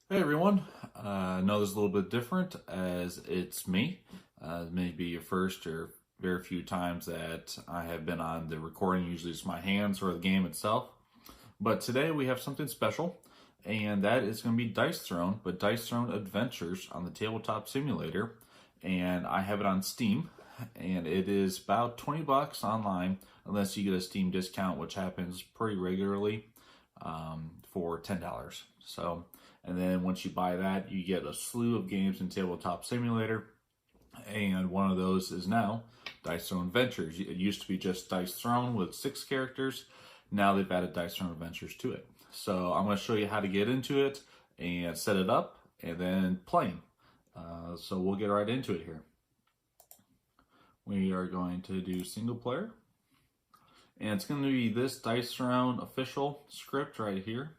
Hey everyone, I know this is a little bit different as it's me. It may be your first or very few times that I have been on the recording. Usually it's my hands or the game itself. But today we have something special, and that is going to be Dice Throne, but Dice Throne Adventures on the Tabletop Simulator. And I have it on Steam, and it is about 20 bucks online, unless you get a Steam discount, which happens pretty regularly for $10. So, and then once you buy that, you get a slew of games in Tabletop Simulator, and one of those is now Dice Throne Adventures. It used to be just Dice Throne with 6 characters. Now they've added Dice Throne Adventures to it. So I'm going to show you how to get into it and set it up and then playing. So we'll get right into it here. We are going to do single player. And it's going to be this Dice Throne official script right here.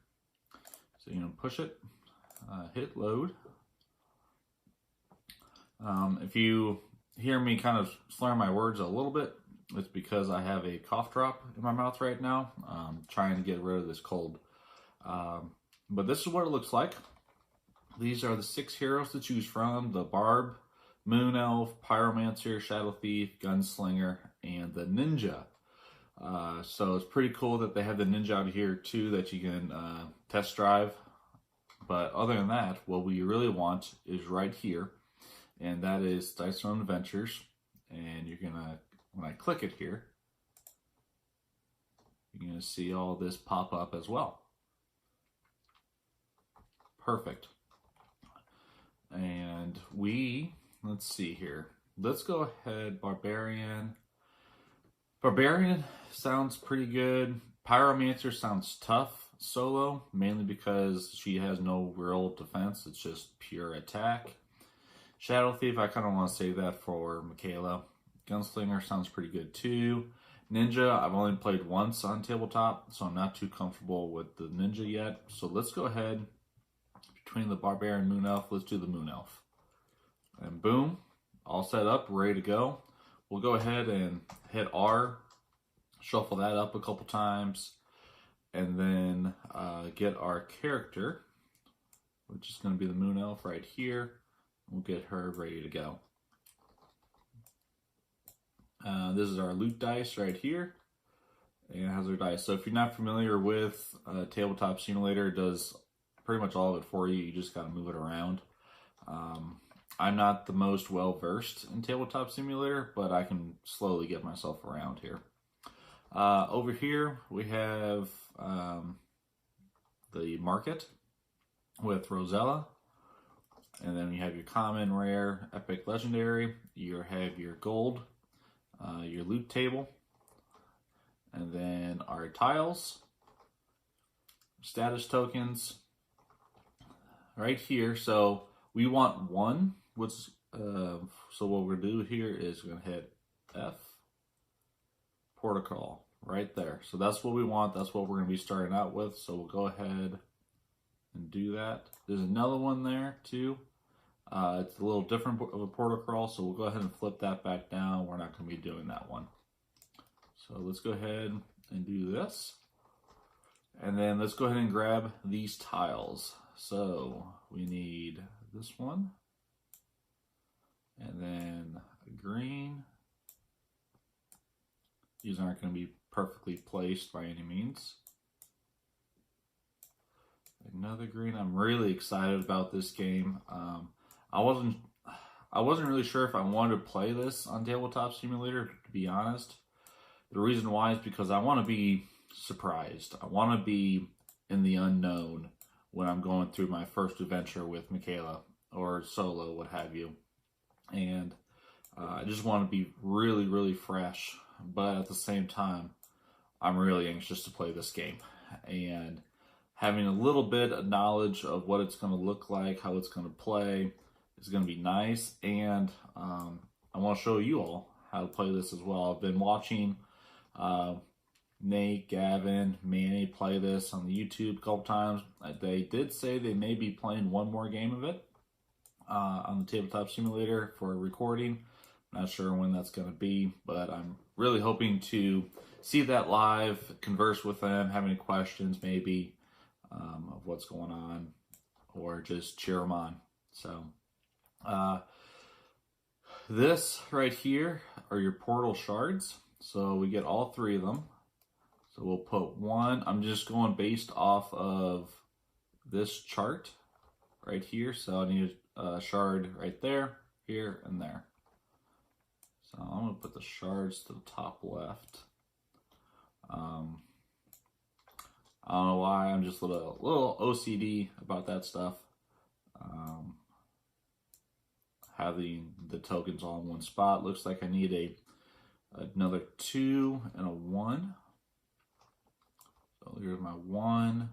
So you're going to push it, hit load. If you hear me kind of slurring my words a little bit, it's because I have a cough drop in my mouth right now, trying to get rid of this cold. But this is what it looks like. These are the 6 heroes to choose from: the Barb, Moon Elf, Pyromancer, Shadow Thief, Gunslinger, and the Ninja. So it's pretty cool that they have the Ninja out here too that you can test drive. But other than that, what we really want is right here, and that is Dice Throne Adventures. And you're gonna, when I click it here, you're gonna see all this pop up as well. Perfect. And let's see here. Let's go ahead, Barbarian. Barbarian sounds pretty good. Pyromancer sounds tough solo, mainly because she has no real defense. It's just pure attack. Shadow Thief, I kind of want to save that for Michaela. Gunslinger sounds pretty good too. Ninja, I've only played once on tabletop, so I'm not too comfortable with the Ninja yet. So let's go ahead, between the Barbarian and Moon Elf, let's do the Moon Elf. And boom, all set up, ready to go. We'll go ahead and hit R, shuffle that up a couple times, and then get our character, which is going to be the Moon Elf right here. We'll get her ready to go. This is our loot dice right here, and it has our dice. So if you're not familiar with Tabletop Simulator, it does pretty much all of it for you. You just got to move it around. I'm not the most well-versed in Tabletop Simulator, but I can slowly get myself around here. Over here, we have the market with Rosella. And then you have your common, rare, epic, legendary. You have your gold, your loot table. And then our tiles, status tokens, right here. So we want one. So what we're gonna do here is we're gonna hit F, protocol, right there. So that's what we want. That's what we're gonna be starting out with. So we'll go ahead and do that. There's another one there too. It's a little different of a protocol, so we'll go ahead and flip that back down. We're not gonna be doing that one. So let's go ahead and do this. And then let's go ahead and grab these tiles. So we need this one, and then a green. These aren't going to be perfectly placed by any means. Another green. I'm really excited about this game. I wasn't really sure if I wanted to play this on Tabletop Simulator, to be honest. The reason why is because I want to be surprised. I want to be in the unknown when I'm going through my first adventure with Michaela or solo, what have you. And I just want to be really, really fresh. But at the same time, I'm really anxious to play this game. And having a little bit of knowledge of what it's going to look like, how it's going to play, is going to be nice. And I want to show you all how to play this as well. I've been watching Nate, Gavin, Manny play this on the YouTube a couple times. They did say they may be playing one more game of it on the Tabletop Simulator for recording. Not sure when that's going to be, but I'm really hoping to see that live, converse with them, have any questions maybe of what's going on, or just cheer them on. So this right here are your portal shards. So we get all 3 of them. So we'll put 1. I'm just going based off of this chart right here. So I need a shard right there, here, and there. So I'm going to put the shards to the top left. I don't know why, I'm just a little OCD about that stuff. Having the tokens all in one spot. Looks like I need another 2 and a 1. So here's my 1.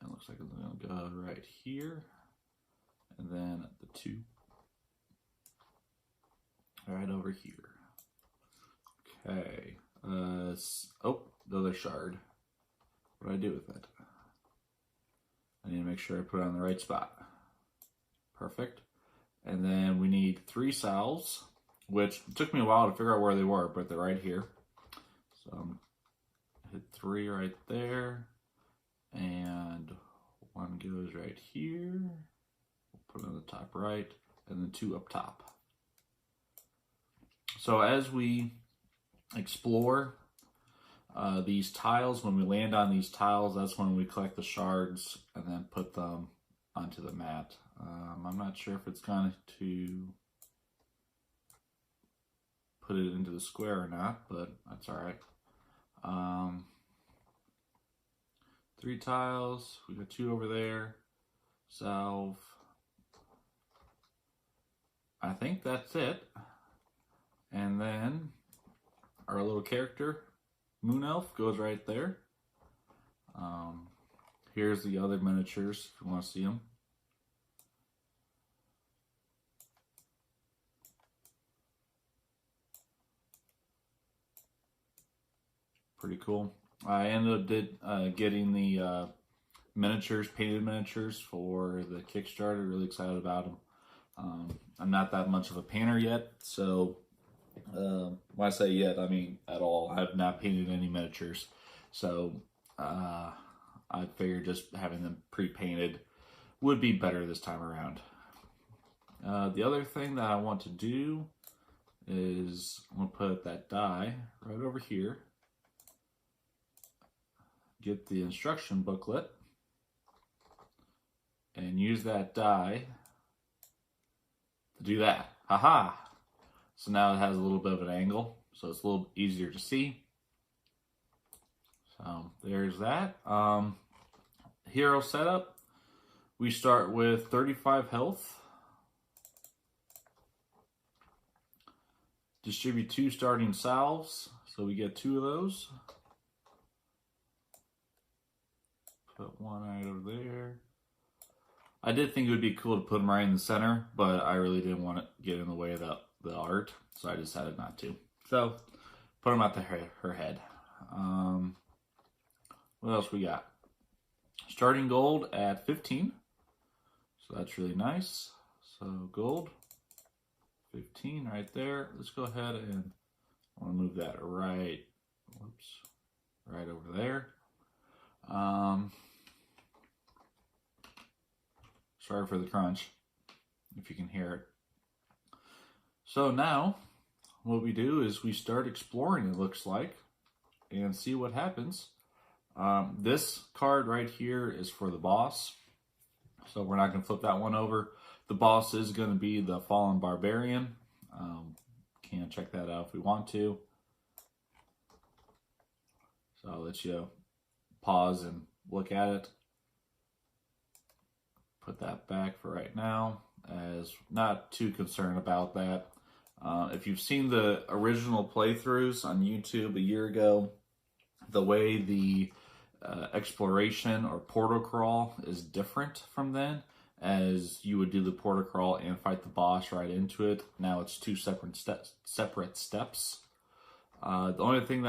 It looks like it's going to go right here. And then the 2 right over here. Okay. Oh, the other shard. What do I do with it? I need to make sure I put it on the right spot. Perfect. And then we need 3 salves, which took me a while to figure out where they were, but they're right here. So hit 3 right there, and 1 goes right here. We'll put it on the top right, and then 2 up top. So as we explore these tiles, when we land on these tiles, that's when we collect the shards and then put them onto the mat. I'm not sure if it's going to put it into the square or not, but that's all right. 3 tiles, we got 2 over there, salve. I think that's it. And then our little character, Moon Elf, goes right there. Here's the other miniatures if you want to see them. Pretty cool. I ended up getting the miniatures, painted miniatures for the Kickstarter. Really excited about them. I'm not that much of a painter yet, so when I say yet, I mean at all. I have not painted any miniatures, so I figured just having them pre-painted would be better this time around. The other thing that I want to do is I'm going to put that die right over here. Get the instruction booklet and use that die to do that. Haha! So now it has a little bit of an angle, so it's a little easier to see. So there's that. Hero setup. We start with 35 health. Distribute 2 starting salves, so we get 2 of those. Put 1 right over there. I did think it would be cool to put them right in the center, but I really didn't want to get in the way of the art, so I decided not to. So, put them at her head. What else we got? Starting gold at 15. So that's really nice. So gold, 15 right there. Let's go ahead and I want to move that right, right over there. Sorry for the crunch, if you can hear it. So now, what we do is we start exploring, it looks like, and see what happens. This card right here is for the boss, so we're not going to flip that one over. The boss is going to be the Fallen Barbarian. Can check that out if we want to. So I'll let you pause and look at it. Put that back for right now, as not too concerned about that. If you've seen the original playthroughs on YouTube a year ago, the way the exploration or portal crawl is different from then, as you would do the portal crawl and fight the boss right into it. Now it's 2 separate steps. The only thing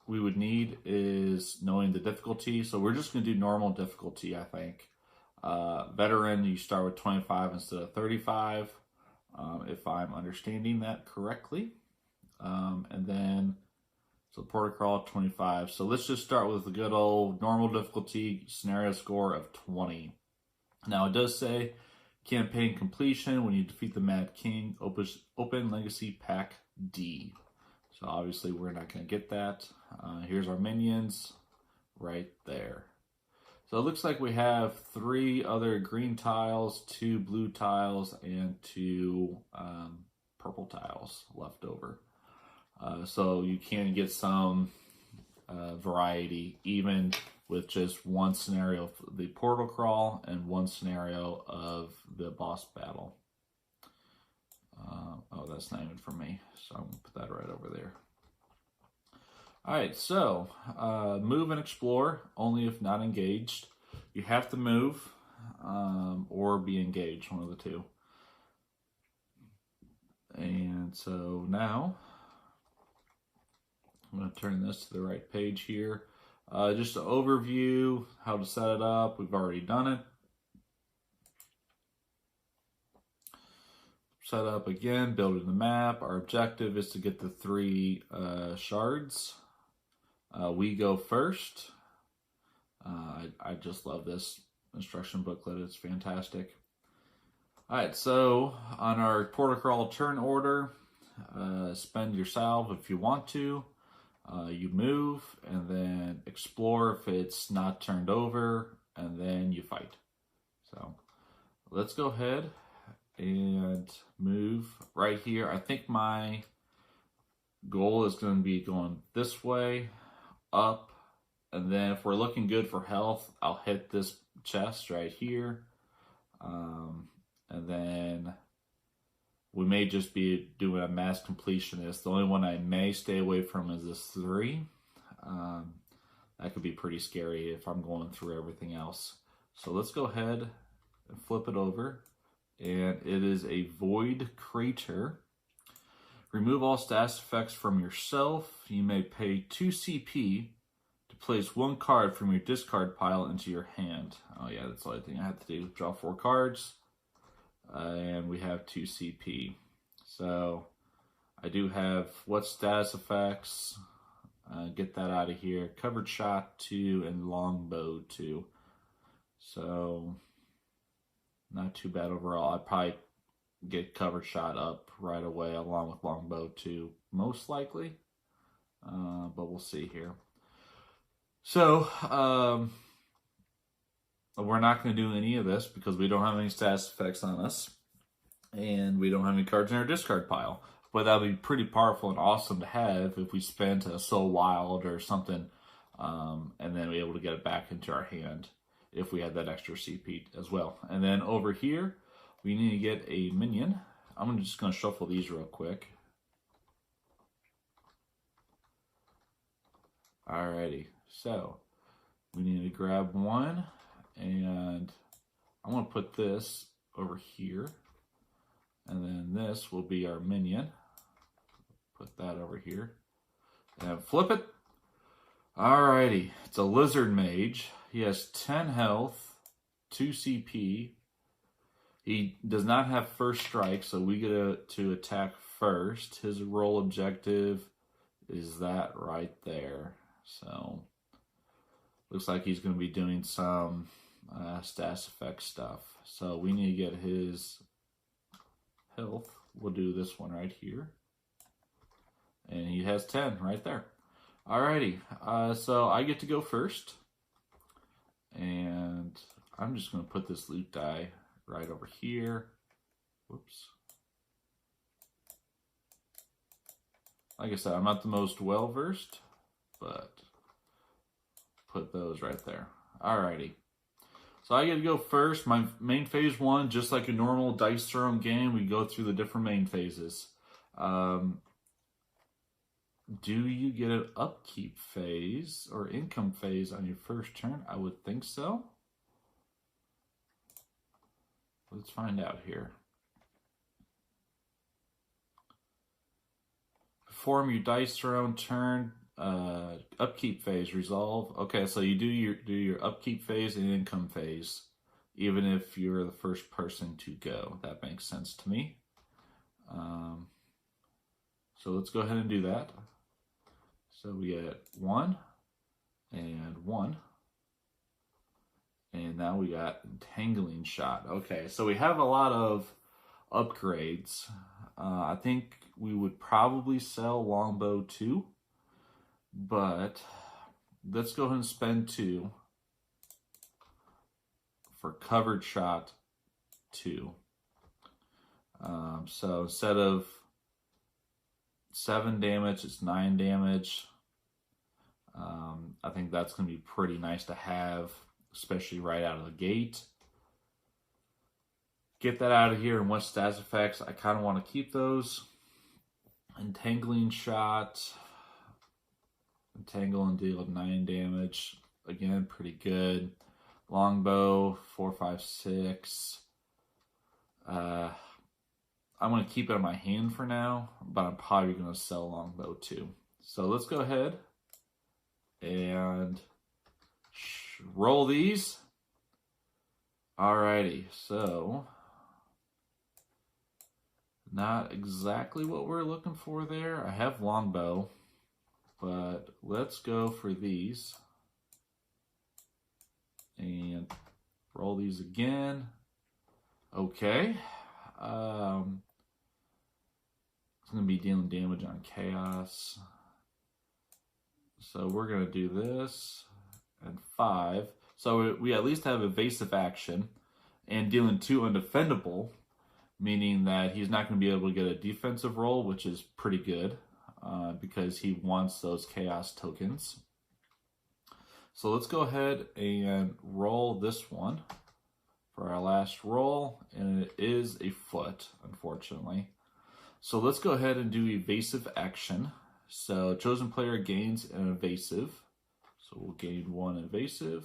we would need is knowing the difficulty. So we're just going to do normal difficulty, I think. Veteran, you start with 25 instead of 35, if I'm understanding that correctly. And then, so portal crawl 25. So let's just start with the good old normal difficulty scenario score of 20. Now it does say campaign completion when you defeat the Mad King, open Legacy Pack D. So obviously we're not going to get that. Here's our minions right there. So it looks like we have 3 other green tiles, 2 blue tiles, and 2 purple tiles left over. So you can get some variety even with just one scenario of the portal crawl and one scenario of the boss battle. Oh, that's not even for me, so I'm going to put that right over there. Alright, so move and explore, only if not engaged. You have to move or be engaged, one of the two. And so now, I'm going to turn this to the right page here. Just an overview, how to set it up. We've already done it. Set up again, building the map. Our objective is to get the 3 shards. We go first. I just love this instruction booklet. It's fantastic. Alright, so on our portal crawl turn order, spend your salve if you want to. You move and then explore if it's not turned over, and then you fight. So let's go ahead and move right here. I think my goal is going to be going this way, up, and then if we're looking good for health, I'll hit this chest right here. And then we may just be doing a mass completionist. The only one I may stay away from is this 3. That could be pretty scary if I'm going through everything else. So let's go ahead and flip it over. And it is a Void Crater. Remove all status effects from yourself. You may pay 2 CP to place 1 card from your discard pile into your hand. Oh yeah, that's the only thing I have to do. Draw 4 cards. And we have 2 CP. So I do have what status effects? Get that out of here. Covered shot 2 and longbow 2. So not too bad overall. I'd probably get covered shot up right away along with longbow 2, most likely. But we'll see here. So we're not going to do any of this because we don't have any status effects on us, and we don't have any cards in our discard pile. But that would be pretty powerful and awesome to have if we spent a Soul Wild or something, and then be able to get it back into our hand if we had that extra CP as well. And then over here, we need to get a minion. I'm just going to shuffle these real quick. Alrighty, so we need to grab 1, and I'm going to put this over here, and then this will be our minion. Put that over here, and flip it. Alrighty, it's a lizard mage. He has 10 health, 2 CP. He does not have first strike, so we get to attack first. His role objective is that right there. So looks like he's going to be doing some status effect stuff. So we need to get his health. We'll do this one right here. And he has 10 right there. Alrighty, so I get to go first. And I'm just going to put this loot die right over here. Whoops. Like I said, I'm not the most well-versed, but put those right there. Alrighty. So I get to go first. My main phase 1, just like a normal dice throwing game, we go through the different main phases. Do you get an upkeep phase or income phase on your first turn? I would think so. Let's find out here. Perform your dice thrown turn upkeep phase resolve. Okay, so you do your upkeep phase and income phase, even if you're the first person to go. That makes sense to me. So let's go ahead and do that. So we get 1 and 1. And now we got Entangling Shot. Okay, so we have a lot of upgrades. I think we would probably sell Longbow 2, but let's go ahead and spend 2 for Covered Shot 2. So instead of 7 damage, it's 9 damage. I think that's going to be pretty nice to have, especially right out of the gate. Get that out of here, and what stats effects? I kind of want to keep those. Entangling Shot. Entangle and deal 9 damage. Again, pretty good. Longbow, 4, 5, 6. I'm going to keep it in my hand for now, but I'm probably going to sell Longbow too. So let's go ahead and roll these. Alrighty, so not exactly what we're looking for there. I have Longbow, but let's go for these and roll these again. Okay. It's going to be dealing damage on Chaos. So we're going to do this and 5. So we at least have evasive action and dealing 2 undefendable, meaning that he's not going to be able to get a defensive roll, which is pretty good because he wants those Chaos tokens. So let's go ahead and roll this one for our last roll, and it is a foot, unfortunately. So let's go ahead and do evasive action. So chosen player gains an evasive. So we'll gain 1 evasive.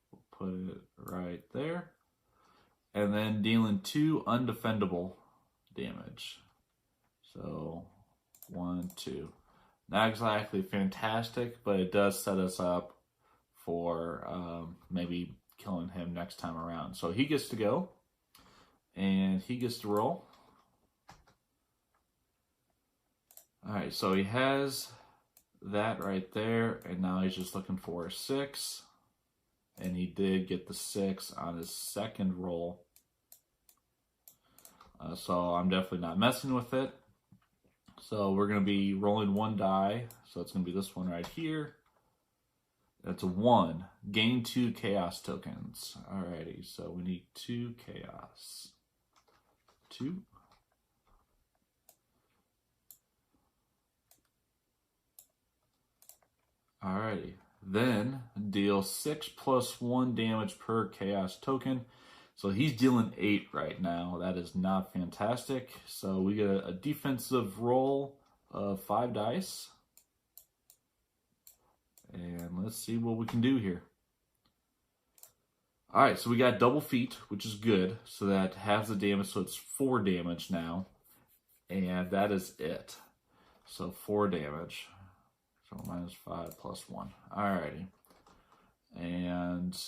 We'll put it right there. And then dealing 2 undefendable damage. So 1, 2. Not exactly fantastic, but it does set us up for maybe killing him next time around. So he gets to go, and he gets to roll. All right, so he has that right there, and now he's just looking for a 6, and he did get the 6 on his second roll. So I'm definitely not messing with it. So we're going to be rolling 1 die, so it's going to be this one right here. That's a 1. Gain 2 Chaos tokens. Alrighty, so we need 2 Chaos. 2. Alrighty, then deal 6 + 1 damage per Chaos token. So he's dealing 8 right now. That is not fantastic. So we get a defensive roll of 5 dice. And let's see what we can do here. Alright, so we got double feet, which is good. So that halves the damage, so it's 4 damage now. And that is it. So 4 damage. So -5 + 1. Alrighty. And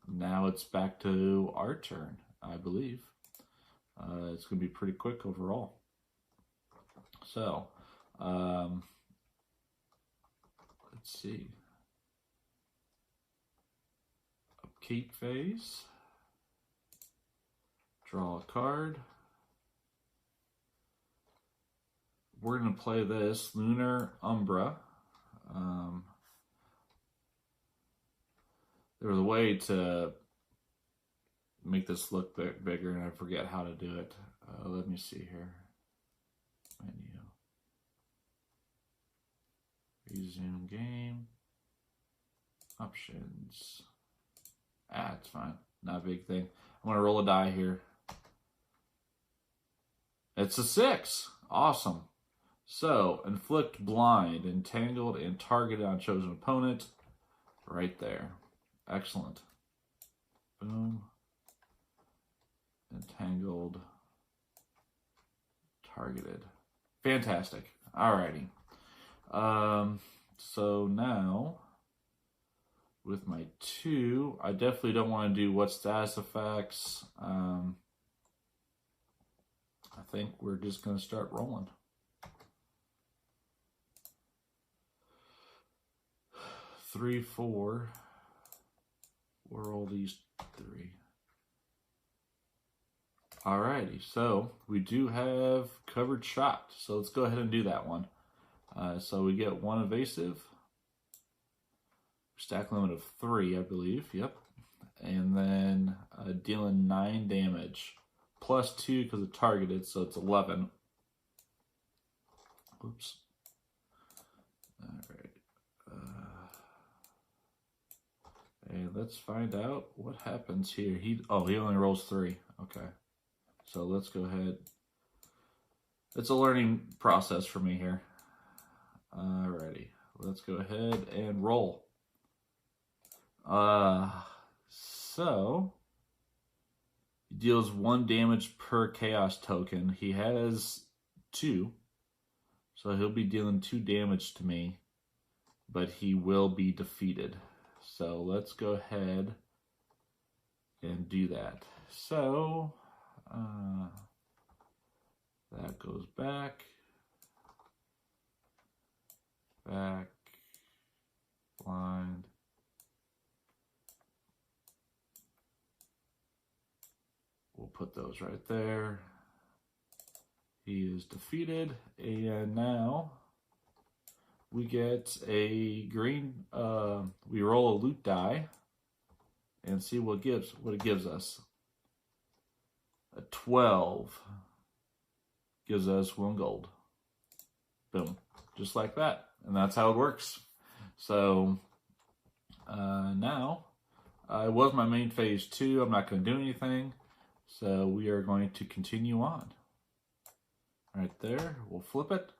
now it's back to our turn, I believe. It's going to be pretty quick overall. So, let's see. Upkeep phase. Draw a card. We're going to play this Lunar Umbra. There was a way to make this look bigger, and I forget how to do it. Let me see here. Menu. Resume game. Options. It's fine. Not a big thing. I'm going to roll a die here. It's a 6. Awesome. So, inflict blind, entangled, and targeted on chosen opponent. Right there. Excellent. Boom. Entangled. Targeted. Fantastic. Alrighty. So now, with my 2, I definitely don't want to do what status effects. I think we're just going to start rolling. 3, 4. We'll roll these 3. Alrighty, so we do have covered shot. So let's go ahead and do that one. So we get 1 evasive. Stack limit of 3, I believe. Yep. And then dealing 9 damage. Plus 2 because it's targeted, so it's 11. Oops. Alright. And let's find out what happens here. He only rolls 3. Okay. So let's go ahead. It's a learning process for me here. Alrighty. Let's go ahead and roll. So he deals 1 damage per chaos token. He has 2. So he'll be dealing 2 damage to me, but he will be defeated. So let's go ahead and do that. So that goes back, blind. We'll put those right there. He is defeated, and now we get a green. We roll a loot die and see what it gives us. A 12 gives us 1 gold. Boom, just like that, and that's how it works. So now it was my main phase 2. I'm not going to do anything, so we are going to continue on. Right there, we'll flip it.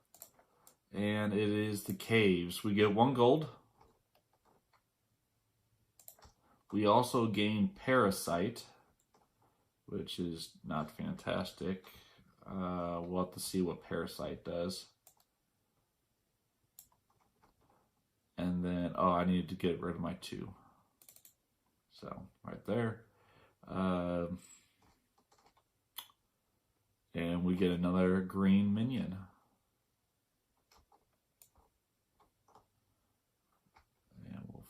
And it is the caves. We get 1 gold. We also gain Parasite, which is not fantastic. We'll have to see what Parasite does. And then, I needed to get rid of my 2. So, right there. And we get another green minion. And we'll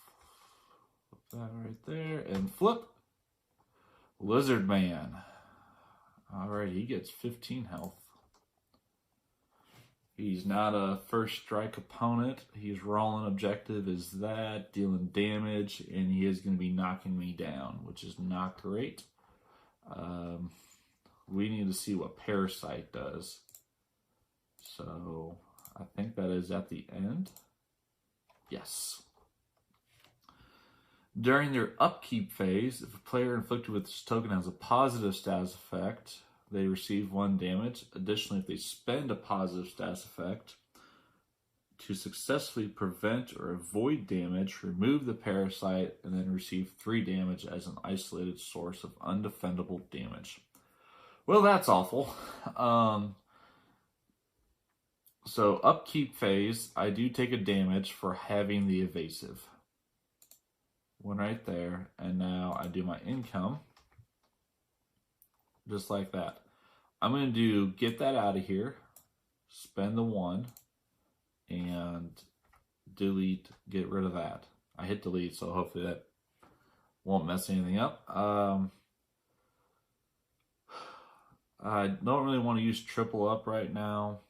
flip that right there and flip. Lizard Man. Alright, he gets 15 health. He's not a first strike opponent. He's rolling objective as that, dealing damage, and he is going to be knocking me down, which is not great. We need to see what Parasite does. So I think that is at the end. Yes. During their upkeep phase, if a player inflicted with this token has a positive status effect, they receive 1 damage. Additionally, if they spend a positive status effect to successfully prevent or avoid damage, remove the Parasite, and then receive 3 damage as an isolated source of undefendable damage. Well, that's awful. So upkeep phase, I do take a damage for having the evasive. 1 right there, and now I do my income. Just like that. I'm going to do get that out of here, spend the 1, and delete, get rid of that. I hit delete, so hopefully that won't mess anything up. I don't really want to use triple up right now,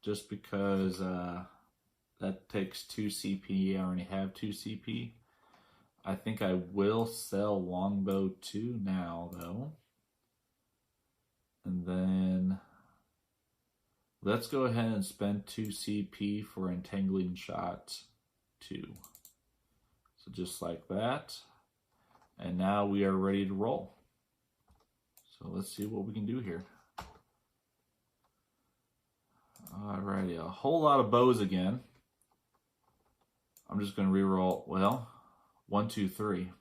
just because that takes 2 CP. I already have 2 CP. I think I will sell Longbow 2 now, though. And then let's go ahead and spend 2 CP for Entangling Shot 2. So just like that. And now we are ready to roll. So let's see what we can do here. Alrighty, a whole lot of bows again. I'm just going to reroll. Well, 1, 2, 3.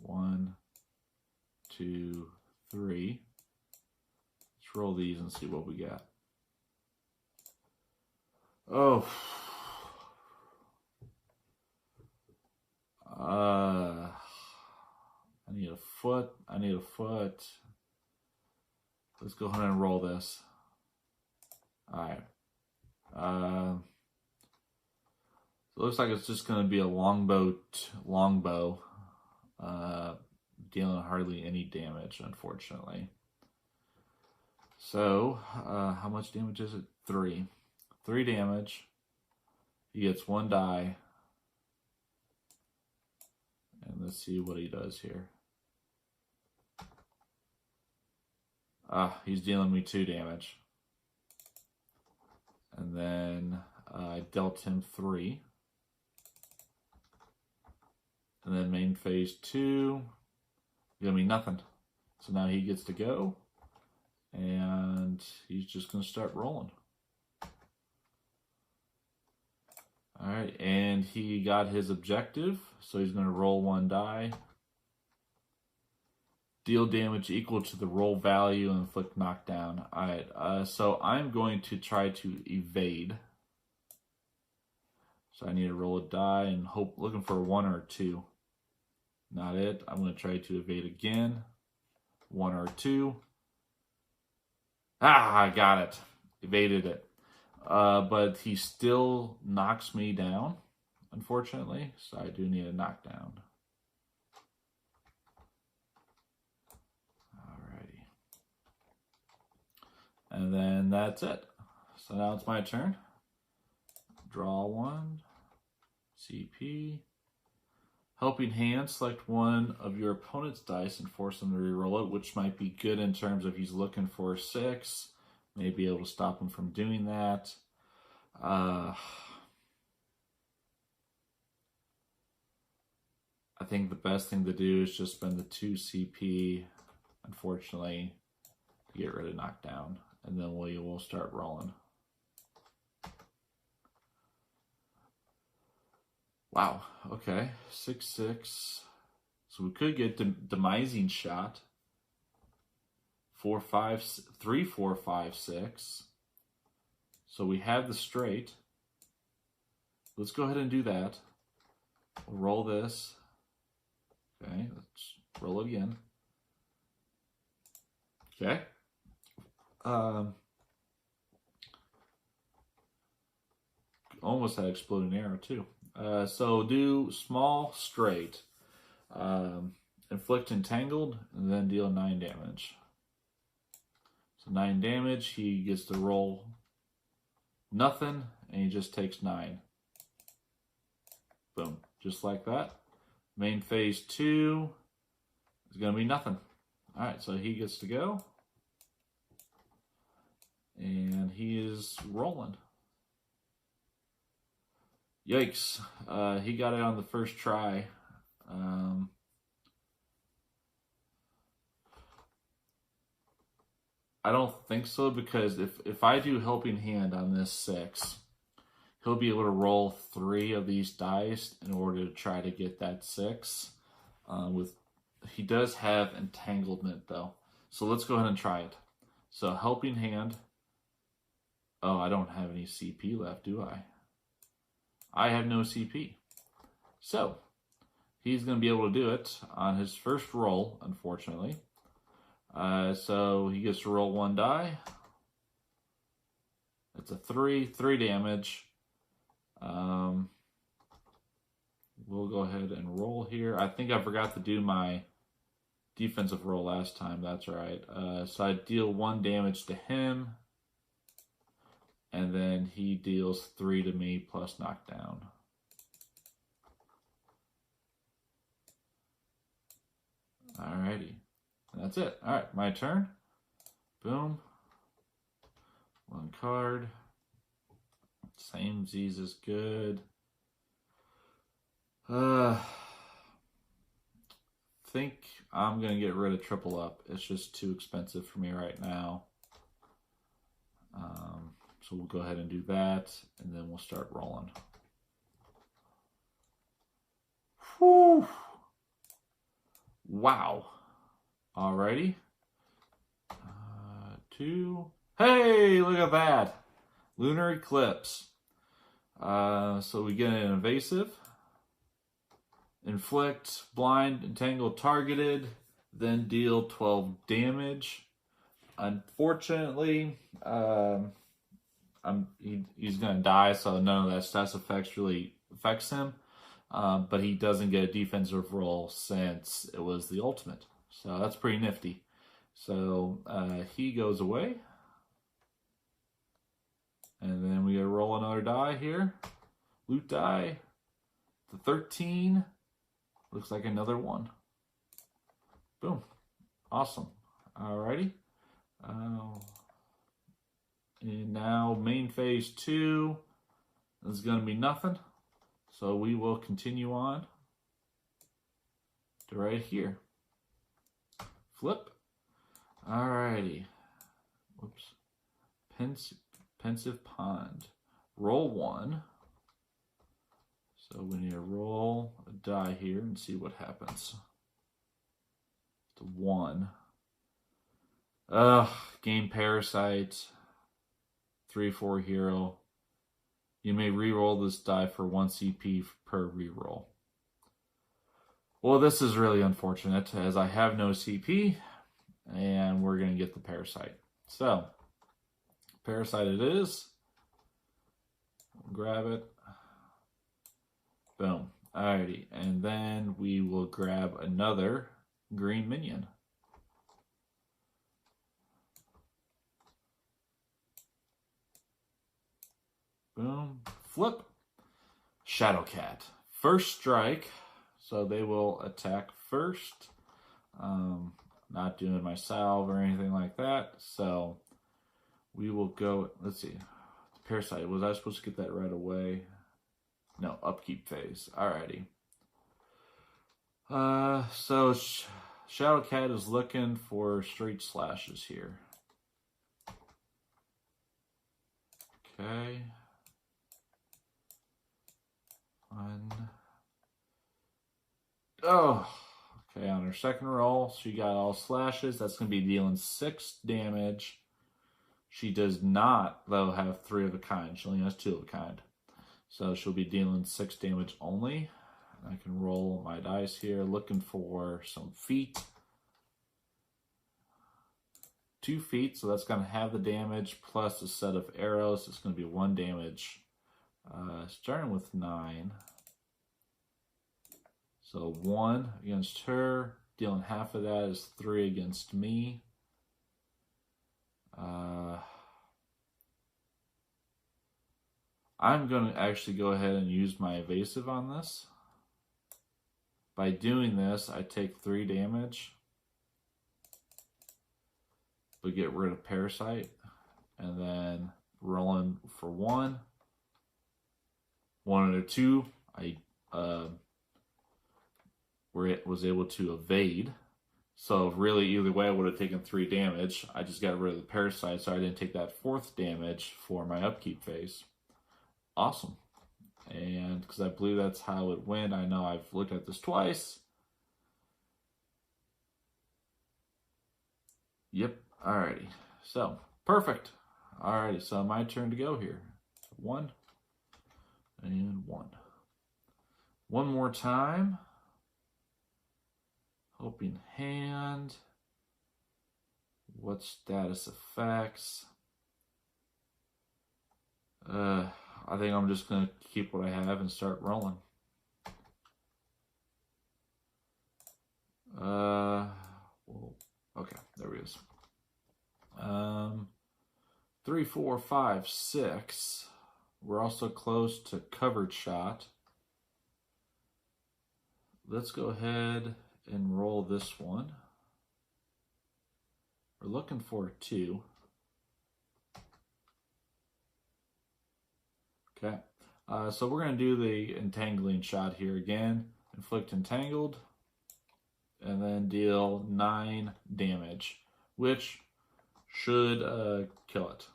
1, 2, 3. Let's roll these and see what we got. Oh. I need a foot. I need a foot. Let's go ahead and roll this. Alright. So it looks like it's just going to be a longbow. dealing hardly any damage, unfortunately. So, how much damage is it? 3. 3 damage. He gets 1 die. And let's see what he does here. He's dealing me 2 damage. And then I dealt him 3. And then main phase 2, gonna be nothing. So now he gets to go, and he's just gonna start rolling. All right, and he got his objective, so he's gonna roll 1 die. Deal damage equal to the roll value and inflict knockdown. All right, so I'm going to try to evade. So I need to roll a die and looking for a 1 or a 2. Not it. I'm going to try to evade again. 1 or 2. I got it. Evaded it. But he still knocks me down, unfortunately. So I do need a knockdown. Alrighty. And then that's it. So now it's my turn. Draw 1. CP. Helping Hand, select one of your opponent's dice and force him to reroll it, which might be good in terms of he's looking for 6. May be able to stop him from doing that. I think the best thing to do is just spend the 2 CP, unfortunately, to get rid of knockdown. And then we'll start rolling. Wow, okay, 6/6. So we could get demising shot. 4, 5, 3, 4, 5, 6. So we have the straight. Let's go ahead and do that. We'll roll this. Okay, let's roll it again. Okay. Almost had exploding arrow too. So do small straight, inflict entangled, and then deal 9 damage. So 9 damage, he gets to roll nothing, and he just takes 9. Boom, just like that. Main phase 2 is going to be nothing. All right, so he gets to go, and he is rolling. Yikes, he got it on the first try. I don't think so, because if I do Helping Hand on this 6, he'll be able to roll 3 of these dice in order to try to get that 6. He does have entanglement though, so let's go ahead and try it. So Helping Hand. Oh, I don't have any CP left, do I? I have no CP. So, he's going to be able to do it on his first roll, unfortunately. So, he gets to roll 1 die. It's a 3 damage. We'll go ahead and roll here. I think I forgot to do my defensive roll last time. That's right. So, I deal 1 damage to him. And then he deals 3 to me plus knockdown. Alrighty. That's it. Alright, my turn. Boom. 1 card. Same Z's is good. Think I'm going to get rid of triple up. It's just too expensive for me right now. So we'll go ahead and do that, and then we'll start rolling. Whew. Wow. Alrighty. 2. Hey, look at that. Lunar Eclipse. So we get an evasive. Inflict, blind, entangle, targeted, then deal 12 damage. Unfortunately, he's going to die, so none of that stats effects really affects him. but he doesn't get a defensive roll since it was the ultimate. So that's pretty nifty. So he goes away. And then we gotta roll another die here. Loot die. The 13. Looks like another one. Boom. Awesome. Alrighty. And now main phase 2 is going to be nothing. So we will continue on to right here. Flip. Alrighty. Whoops. Pensive Pond. Roll 1. So we need to roll a die here and see what happens. It's a 1. Game Parasite. 3/4 hero. You may reroll this die for 1 CP per reroll. Well, this is really unfortunate as I have no CP and we're going to get the Parasite. So, Parasite it is. Grab it. Boom. Alrighty. And then we will grab another green minion. Boom. Flip. Shadowcat. First strike. So they will attack first. Not doing my salve or anything like that. So we will go. Let's see. Parasite. Was I supposed to get that right away? No. Upkeep phase. Alrighty. So Shadowcat is looking for straight slashes here. Okay. 1. Oh, okay. On her second roll, she got all slashes. That's going to be dealing 6 damage. She does not, though, have 3 of a kind. She only has 2 of a kind. So she'll be dealing 6 damage only. I can roll my dice here, looking for some feet. 2 feet, so that's going to have the damage plus a set of arrows. It's going to be 1 damage. Starting with 9. So 1 against her. Dealing half of that is 3 against me. I'm going to actually go ahead and use my evasive on this. By doing this, I take 3 damage. But get rid of Parasite. And then rolling for 1. 1 or 2, I was able to evade. So really, either way, I would have taken 3 damage. I just got rid of the Parasite, so I didn't take that 4th damage for my upkeep phase. Awesome. And because I believe that's how it went, I know I've looked at this twice. Yep. Alrighty. So, perfect. Alrighty, so my turn to go here. 1 and 1. One more time. Helping Hand. What status effects? I think I'm just going to keep what I have and start rolling. Well, okay, there we go. 3, 4, 5, 6. We're also close to covered shot. Let's go ahead and roll this one. We're looking for 2. Okay, so we're going to do the entangling shot here again. Inflict entangled, and then deal 9 damage, which should kill it.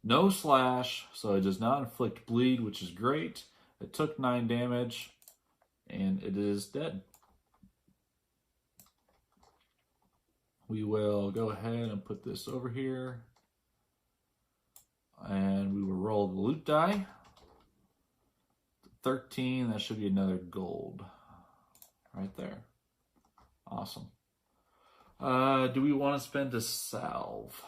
No slash, so it does not inflict bleed, which is great. It took 9 damage, and it is dead. We will go ahead and put this over here. And we will roll the loot die. 13, that should be another gold. Right there. Awesome. Do we want to spend a salve?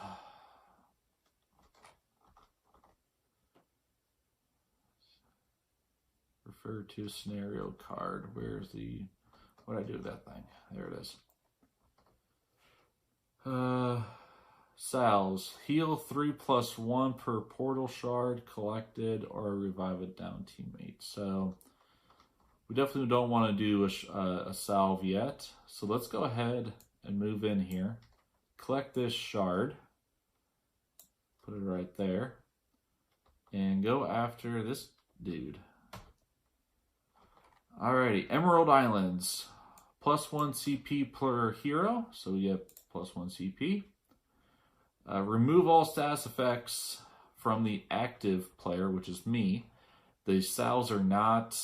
refer to scenario card. Where's the, what did I do with that thing? There it is. Salves. Heal 3+1 per portal shard collected or revive a down teammate. So we definitely don't want to do a salve yet. So let's go ahead and move in here. Collect this shard. Put it right there. And go after this dude. Alrighty, Emerald Islands. +1 CP per hero. So we get +1 CP. Remove all status effects from the active player, which is me. The salves are not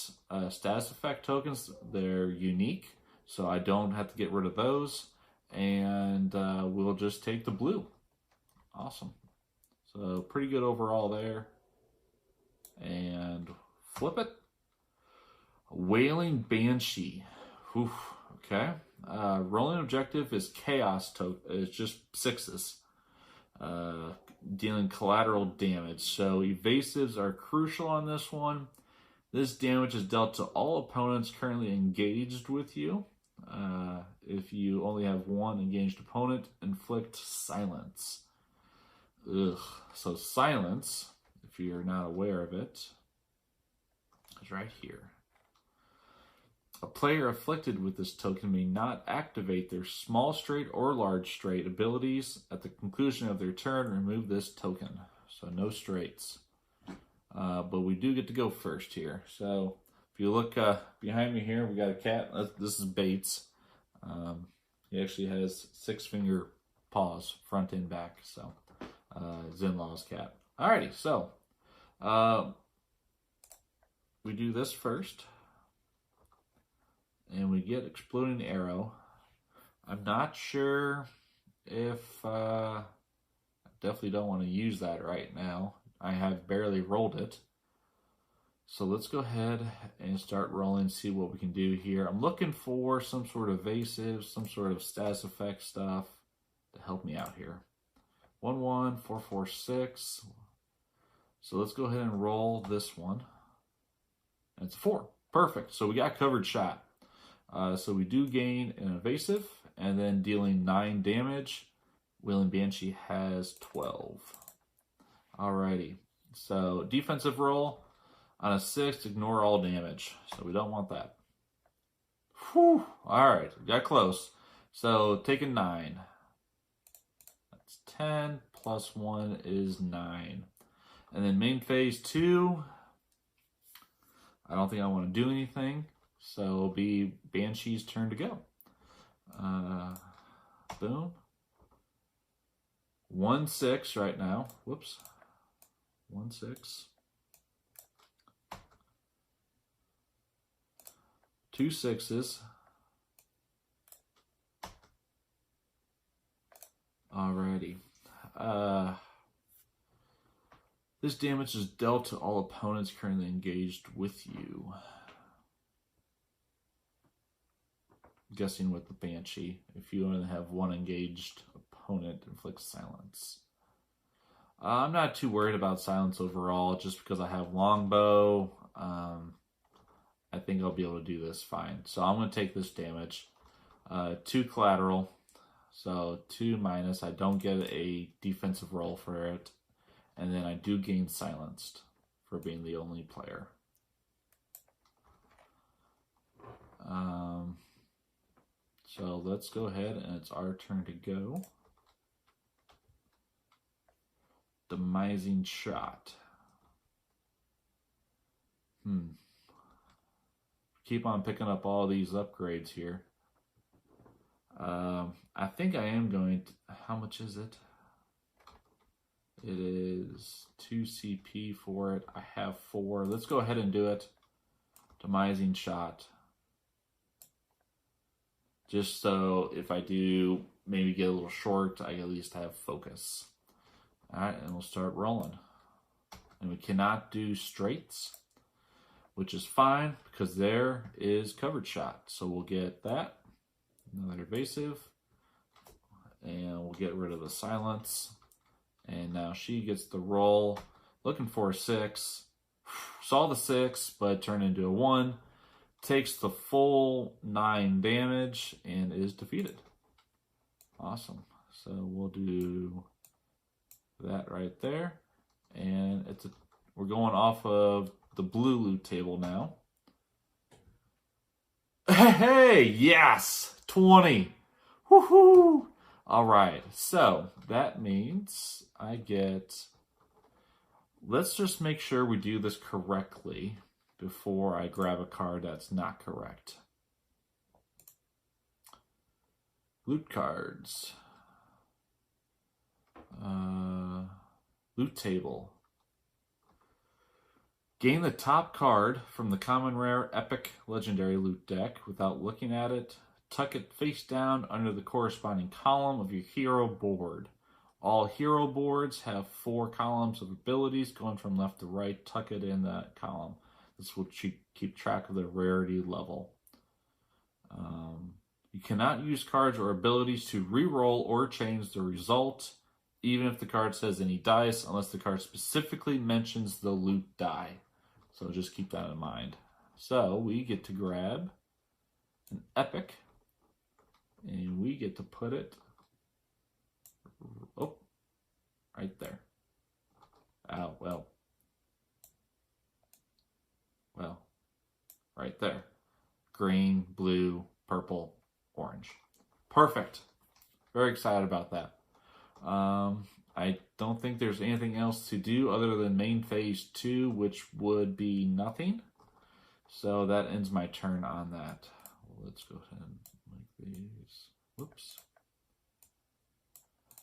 status effect tokens. They're unique, so I don't have to get rid of those. And we'll just take the blue. Awesome. So pretty good overall there. And flip it. Wailing Banshee. Whew, okay. Rolling objective is chaos token. It's just 6s. Dealing collateral damage. So evasives are crucial on this one. This damage is dealt to all opponents currently engaged with you. If you only have one engaged opponent, inflict silence. Ugh. So silence, if you're not aware of it, is right here. A player afflicted with this token may not activate their small straight or large straight abilities at the conclusion of their turn. Remove this token. So no straights. But we do get to go first here. So if you look behind me here, we got a cat. This is Bates. He actually has 6-finger paws, front and back. So Zinlaw's cat. Alrighty, so we do this first. And we get Exploding Arrow. I'm not sure if I definitely don't want to use that right now. I have barely rolled it. So let's go ahead and start rolling, see what we can do here. I'm looking for some sort of evasive, some sort of status effect stuff to help me out here. 1, 1, 4, 4, 6. So let's go ahead and roll this one. And it's a 4. Perfect. So we got covered shot. So we do gain an evasive, and then dealing 9 damage. Wailing Banshee has 12. Alrighty. So defensive roll on a 6, ignore all damage. So we don't want that. Whew. Alright, got close. So taking 9. That's 10 plus 1 is 9. And then main phase 2. I don't think I want to do anything. So it'll be Banshee's turn to go. Boom. 1, 6 right now. Whoops. 1, 6. 2 6s. Alrighty. This damage is dealt to all opponents currently engaged with you. Guessing with the Banshee. If you only have one engaged opponent, inflict silence. I'm not too worried about silence overall, just because I have longbow. I think I'll be able to do this fine. So I'm going to take this damage. 2 collateral. So 2 minus. I don't get a defensive roll for it. And then I do gain silenced for being the only player. So let's go ahead, and it's our turn to go. Demising Shot. Keep on picking up all these upgrades here. I think I am going to... How much is it? It is 2 CP for it. I have 4. Let's go ahead and do it. Demising Shot. Just so if I do maybe get a little short, I at least have focus. Alright, and we'll start rolling. And we cannot do straights, which is fine because there is covered shot. So we'll get that. Another evasive. And we'll get rid of the silence. And now she gets the roll. Looking for a 6. Saw the 6, but turned into a 1. Takes the full 9 damage and is defeated. Awesome. So we'll do that right there. And we're going off of the blue loot table now. Hey, yes! 20. Woohoo! All right, so that means I get... Let's just make sure we do this correctly before I grab a card that's not correct. Loot cards. Loot table. Gain the top card from the common, rare, epic, legendary loot deck without looking at it. Tuck it face down under the corresponding column of your hero board. All hero boards have 4 columns of abilities going from left to right. Tuck it in that column. This will keep track of the rarity level. You cannot use cards or abilities to re-roll or change the result, even if the card says any dice, unless the card specifically mentions the loot die. So just keep that in mind. So we get to grab an epic, and we get to put it right there. Oh, well, right there. Green, blue, purple, orange. Perfect. Very excited about that. I don't think there's anything else to do other than main phase 2, which would be nothing. So that ends my turn on that. Let's go ahead and make these. Whoops.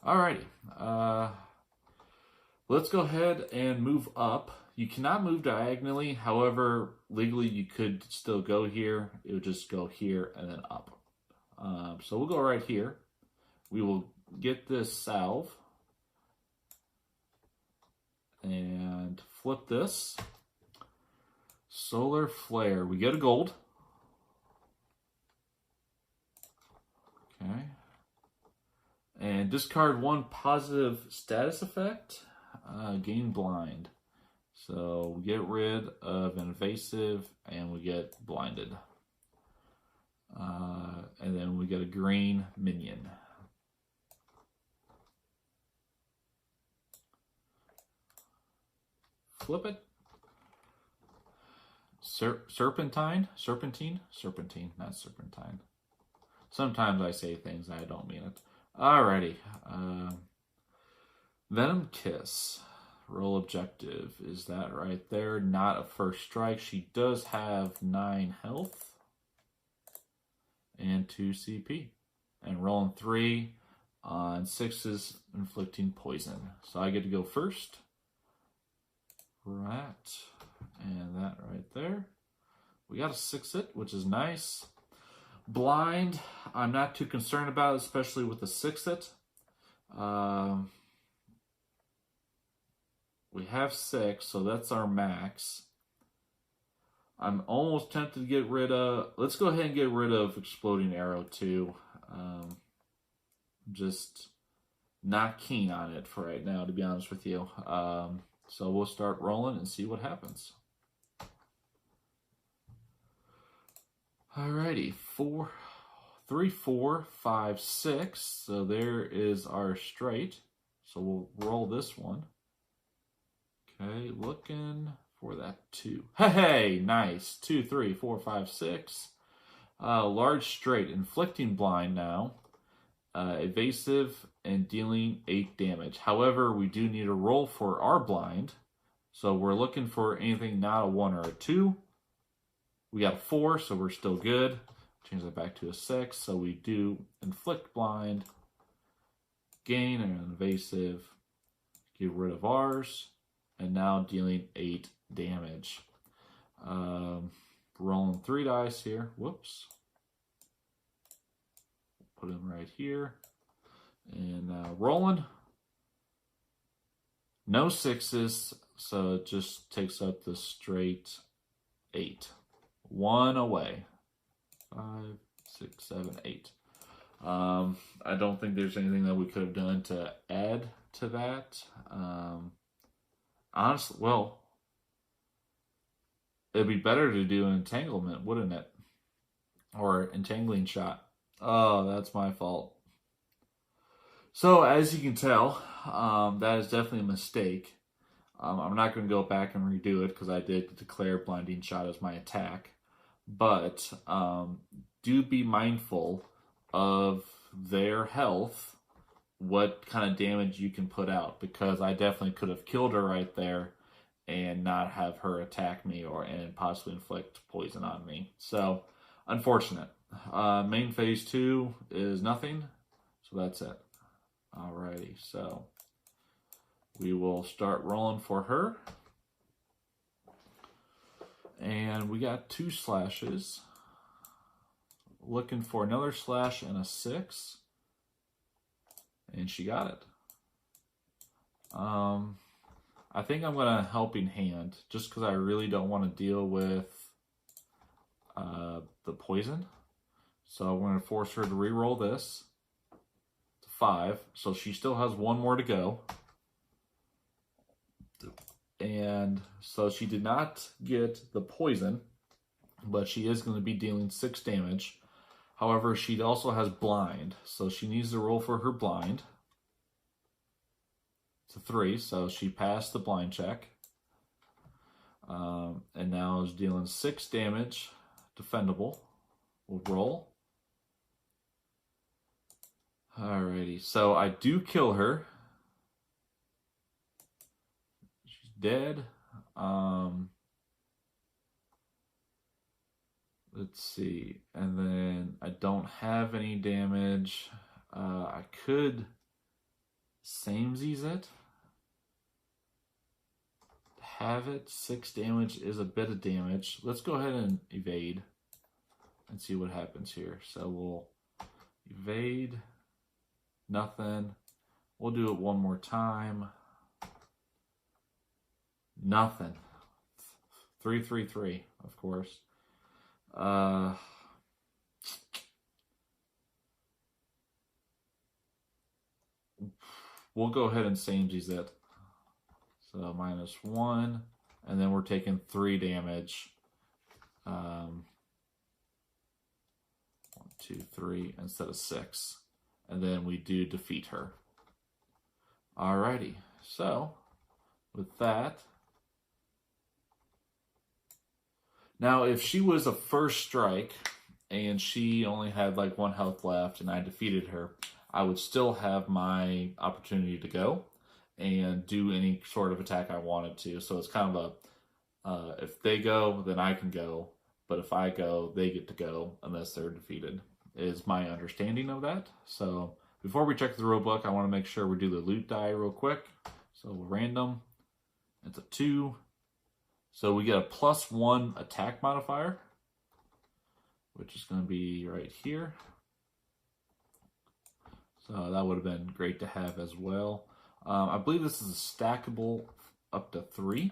Alrighty. Let's go ahead and move up. You cannot move diagonally. However, legally you could still go here. It would just go here and then up. So we'll go right here. We will get this salve and flip this. Solar Flare. We get a gold. Okay. And discard 1 positive status effect. Gain blind. So we get rid of invasive and we get blinded. And then we get a green minion. Flip it. Serpentine, not serpentine. Sometimes I say things I don't mean it. Alrighty. Venom Kiss. Roll objective. Is that right there? Not a first strike. She does have 9 health and 2 CP. And rolling 3 on 6s, inflicting poison. So I get to go first. Right. And that right there. We got a 6-it, which is nice. Blind, I'm not too concerned about, especially with the 6-it. We have 6, so that's our max. I'm almost tempted to get rid of... Let's go ahead and get rid of Exploding Arrow, too. Just not keen on it for right now, to be honest with you. So we'll start rolling and see what happens. Alrighty, 3, 4, 5, 6. So there is our straight. So we'll roll this one. Okay, looking for that 2. Hey, nice. 2, 3, 4, 5, 6. Large straight, inflicting blind now. Evasive and dealing 8 damage. However, we do need a roll for our blind. So we're looking for anything not a 1 or a 2. We got a 4, so we're still good. Change that back to a 6. So we do inflict blind, gain an evasive, get rid of ours, and now dealing 8 damage. Rolling 3 dice here. Whoops. Put them right here. And rolling. No 6s, so it just takes up the straight 8. 1 away. 5, 6, 7, 8. I don't think there's anything that we could have done to add to that. Honestly, well, It'd be better to do an entanglement, wouldn't it? Or entangling shot. Oh, that's my fault. So, as you can tell, that is definitely a mistake. I'm not going to go back and redo it because I did declare blinding shot as my attack. But do be mindful of their health, what kind of damage you can put out, because I definitely could have killed her right there and not have her attack me and possibly inflict poison on me. So, unfortunate. Main phase 2 is nothing, so that's it. Alrighty, so we will start rolling for her. And we got 2 slashes. Looking for another slash and a 6. And she got it. I think I'm going to helping hand just because I really don't want to deal with the poison. So I'm going to force her to re-roll this to 5. So she still has 1 more to go. And so she did not get the poison, but she is going to be dealing 6 damage. However, she also has blind, so she needs to roll for her blind. It's a 3, so she passed the blind check. And now is dealing 6 damage, defendable. We'll roll. Alrighty, so I do kill her. She's dead. Let's see, and then I don't have any damage. I could samesies it. Have it. 6 damage is a bit of damage. Let's go ahead and evade and see what happens here. So we'll evade. Nothing. We'll do it one more time. Nothing. 3, 3, 3, of course. We'll go ahead and samesies it. So -1, and then we're taking 3 damage. 1, 2, 3 instead of 6. And then we do defeat her. Alrighty, so with that. Now, if she was a first strike and she only had like 1 health left and I defeated her, I would still have my opportunity to go and do any sort of attack I wanted to. So it's kind of a, if they go, then I can go. But if I go, they get to go unless they're defeated, is my understanding of that. So before we check the rulebook, I want to make sure we do the loot die real quick. So random, it's a 2. So we get a +1 attack modifier, which is going to be right here. So that would have been great to have as well. I believe this is a stackable up to 3.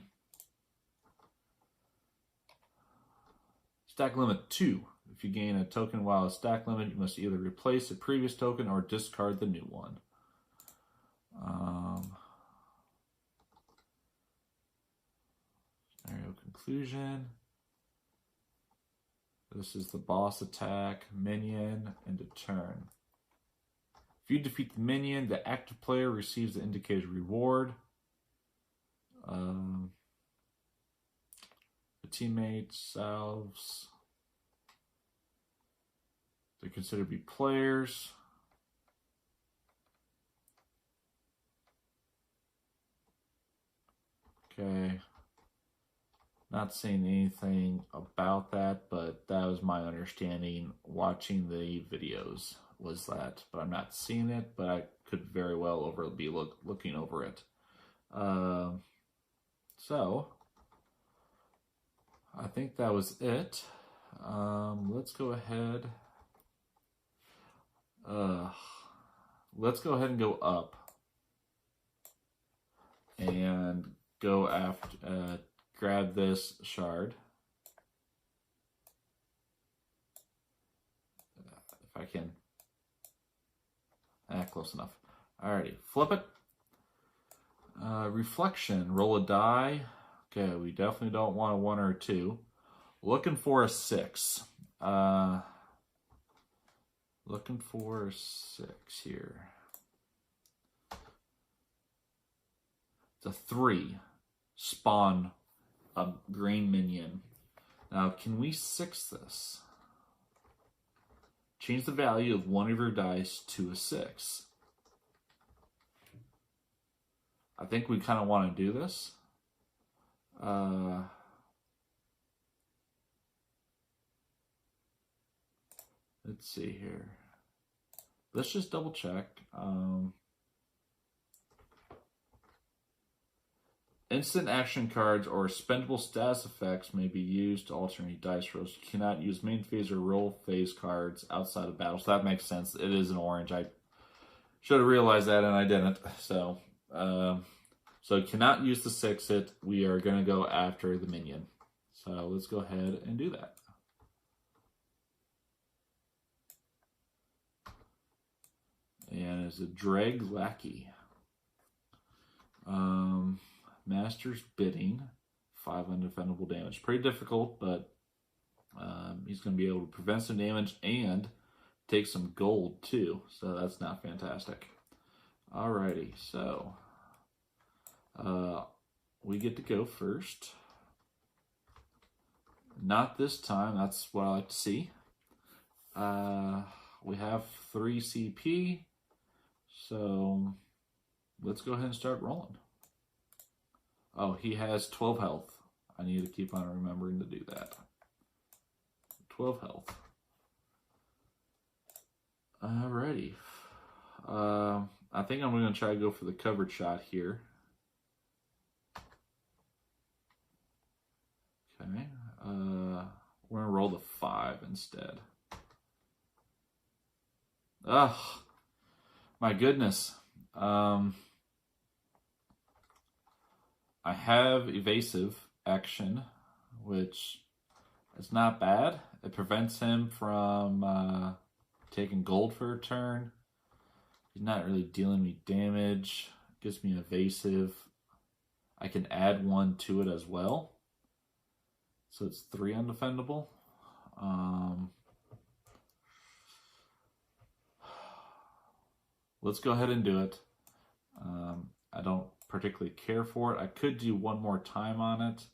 Stack limit 2. If you gain a token while a stack limit, you must either replace a previous token or discard the new one. Scenario conclusion. This is the boss attack, minion, and a turn. If you defeat the minion, the active player receives the indicated reward. The teammate salves. They're considered to be players. Okay. Not saying anything about that, but that was my understanding watching the videos was that. But I'm not seeing it, but I could very well be looking over it. So, I think that was it. Let's go ahead. Let's go ahead and go up. And go after... grab this shard. If I can. Close enough. Alrighty, flip it. Reflection, roll a die. Okay, we definitely don't want a 1 or a 2. looking for a 6. Looking for a 6 here. It's a 3. Spawn a green minion. Now, can we 6 this? Change the value of one of your dice to a 6. I think we kind of want to do this. Let's see here. Let's just double check. Instant action cards or spendable status effects may be used to alternate dice rolls. You cannot use main phase or roll phase cards outside of battle. So that makes sense. It is an orange. I should have realized that and I didn't. So you cannot use the 6-hit. We are going to go after the minion. So let's go ahead and do that. And it's a Dreg Lackey. Master's Bidding, 5 undefendable damage. Pretty difficult, but he's going to be able to prevent some damage and take some gold too. So that's not fantastic. Alrighty, so we get to go first. Not this time. That's what I like to see. We have 3 CP. So let's go ahead and start rolling. Oh, he has 12 health. I need to keep on remembering to do that. 12 health. Alrighty. I think I'm going to try to go for the covered shot here. Okay. We're going to roll the 5 instead. Ugh. My goodness. I have evasive action, which is not bad. It prevents him from taking gold for a turn. He's not really dealing me damage. Gives me evasive. I can add 1 to it as well. So it's 3 undefendable. Let's go ahead and do it. I don't particularly care for it. I could do 1 more time on it,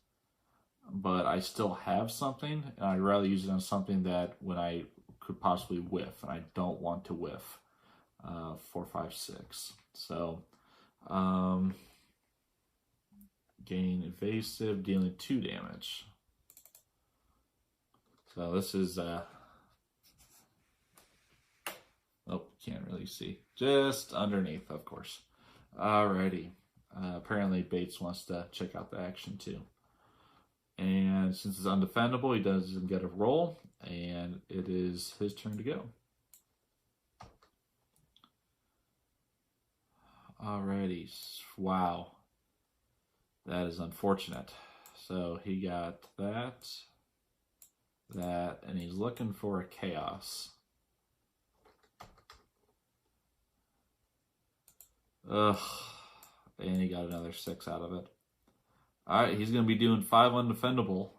but I still have something, and I'd rather use it on something that when I could possibly whiff, and I don't want to whiff. 4, 5, 6. So, gain evasive, dealing 2 damage. So this is, oh, can't really see. Just underneath, of course. Alrighty. Apparently Bates wants to check out the action too. And since it's undefendable, he doesn't get a roll, and it is his turn to go. Alrighty. Wow. That is unfortunate. So he got that, and he's looking for a chaos. Ugh. And he got another 6 out of it. Alright, he's going to be doing 5 undefendable.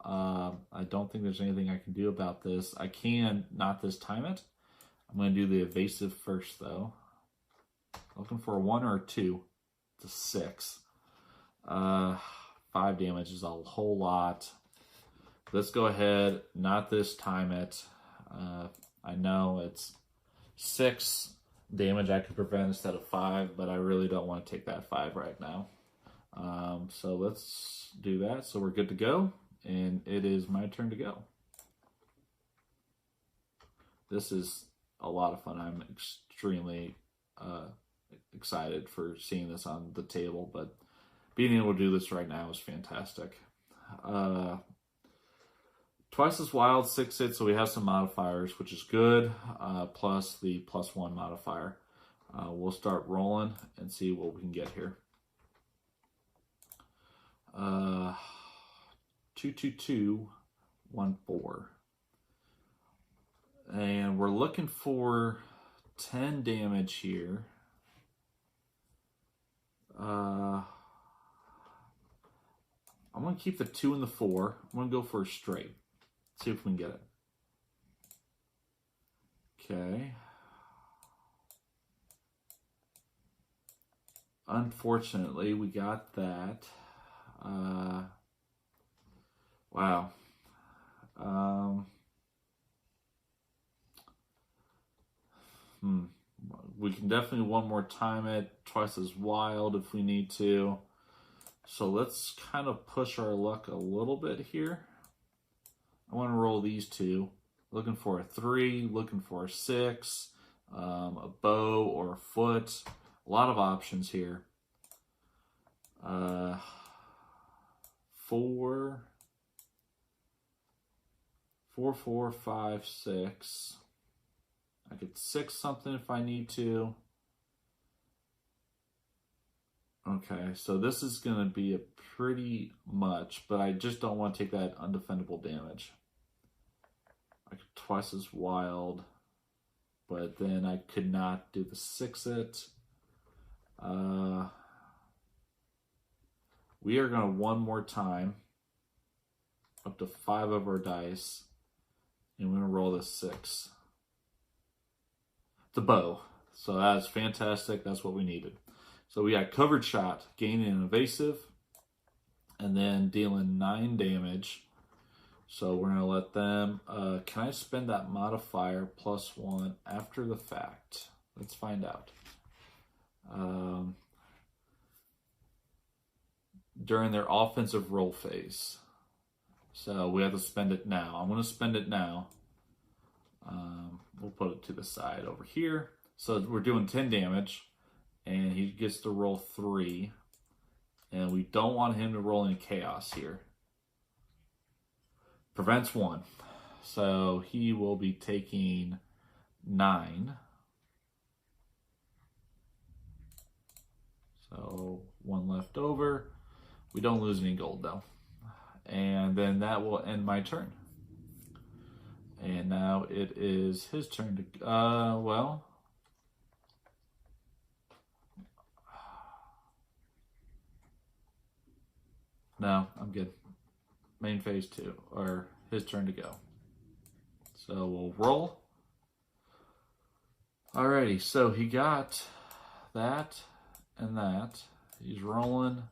I don't think there's anything I can do about this. I can not this time it. I'm going to do the evasive first, though. Looking for a 1 or a 2. It's a 6. 5 damage is a whole lot. Let's go ahead, not this time it. I know it's 6 damage I could prevent instead of 5, but I really don't want to take that 5 right now. So let's do that. So we're good to go, and it is my turn to go. This is a lot of fun. I'm extremely excited for seeing this on the table, but being able to do this right now is fantastic. Twice as wild, 6 hits, so we have some modifiers, which is good, plus the +1 modifier. We'll start rolling and see what we can get here. 2, 2, 2, 1, 4. And we're looking for 10 damage here. I'm going to keep the 2 and the 4. I'm going to go for a straight. See if we can get it. Okay. Unfortunately, we got that. Wow. We can definitely one more time it, twice as wild if we need to. So let's kind of push our luck a little bit here. I want to roll these two. Looking for a 3, looking for a 6, a bow or a foot. A lot of options here. 4, 4, 5, 6. I could 6 something if I need to. Okay, so this is going to be a pretty much, but I just don't want to take that undefendable damage. I could twice as wild, but then I could not do the 6-it. We are going to one more time, up to 5 of our dice, and we're going to roll this 6. The bow. So that's fantastic. That's what we needed. So we got covered shot, gaining an evasive, and then dealing 9 damage. So we're going to let them... can I spend that modifier +1 after the fact? Let's find out. During their offensive roll phase. So we have to spend it now. I'm going to spend it now. We'll put it to the side over here. So we're doing 10 damage, and he gets to roll 3. And we don't want him to roll any chaos here. Prevents 1. So he will be taking 9. So 1 left over. We don't lose any gold though. And then that will end my turn. And now it is his turn to, well. No, I'm good. Main phase 2, or his turn to go. So we'll roll. Alrighty, so he got that and that. He's rolling.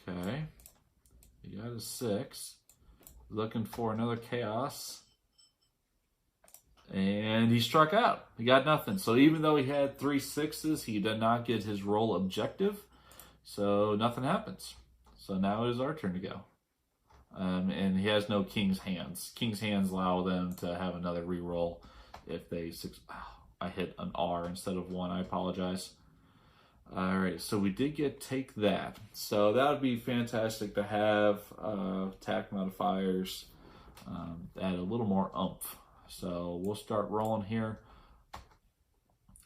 Okay. He got a 6. Looking for another chaos. And he struck out. He got nothing. So even though he had 3 6s, he did not get his roll objective. So nothing happens. So now it is our turn to go. And he has no King's Hands. King's Hands allow them to have another reroll if they... I hit an R instead of 1. I apologize. Alright, so we did get take that. So that would be fantastic to have attack modifiers add a little more oomph. So we'll start rolling here.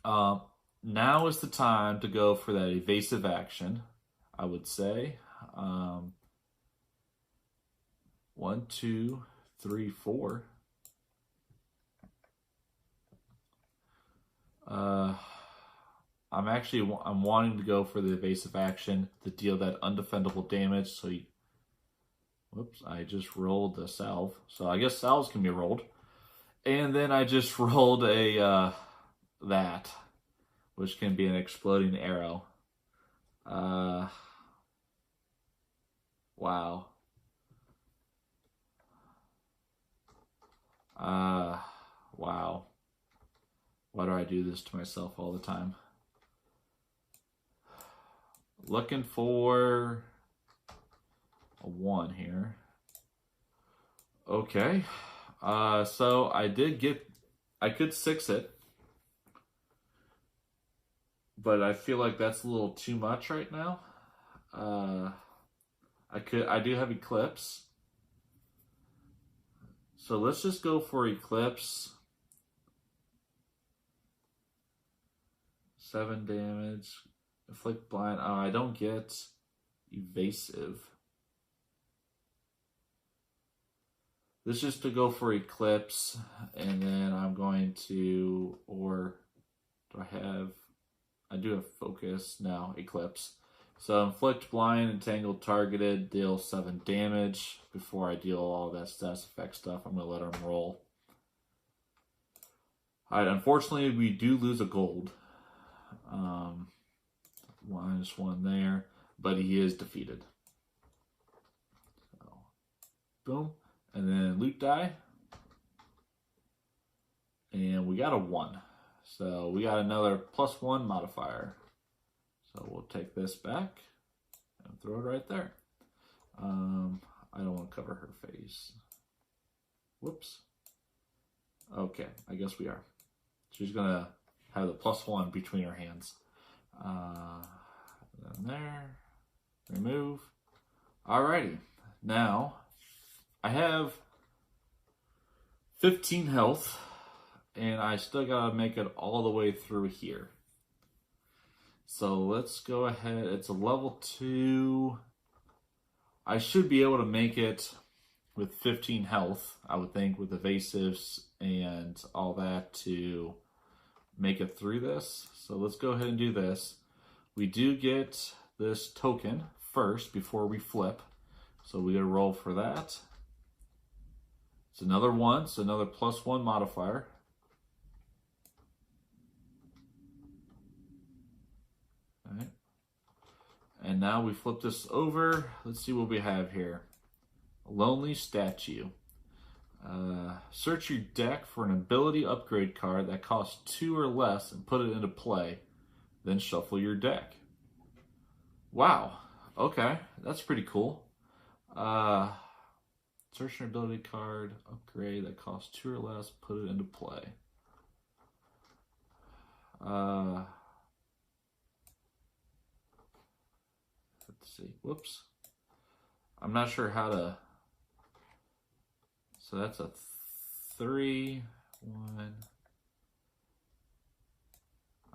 Now is the time to go for that evasive action, I would say. 1, 2, 3, 4. I'm wanting to go for the evasive action to deal that undefendable damage. So whoops, I just rolled a salve. So I guess salves can be rolled. And then I just rolled a that, which can be an exploding arrow. Wow. Wow. Why do I do this to myself all the time? Looking for a 1 here. Okay. So I could 6 it. But I feel like that's a little too much right now. I do have Eclipse. So let's just go for Eclipse. 7 damage. Inflict blind. Oh, I don't get evasive. This is to go for Eclipse, and then I'm going to, or do I do have Focus? No, Eclipse. So inflict blind, entangled, targeted, deal 7 damage. Before I deal all that status effect stuff, I'm going to let him roll. Alright, unfortunately, we do lose a gold. -1 there, but he is defeated. So, boom. And then loot die. And we got a 1. So we got another +1 modifier. So we'll take this back and throw it right there. I don't want to cover her face. Whoops. Okay, I guess we are. She's going to have the +1 between her hands. Then there. Remove. Alrighty. Now, I have 15 health, and I still got to make it all the way through here. So let's go ahead. It's a level 2. I should be able to make it with 15 health, I would think, with evasives and all that to make it through this. So let's go ahead and do this. We do get this token first before we flip. So we gotta roll for that. It's another 1, so another +1 modifier. All right. And now we flip this over. Let's see what we have here. A lonely statue. Search your deck for an ability upgrade card that costs 2 or less and put it into play. Then shuffle your deck. Wow. Okay, that's pretty cool. Search an ability card upgrade that costs 2 or less, put it into play. Let's see. Whoops. I'm not sure how to. So that's a 3, 1.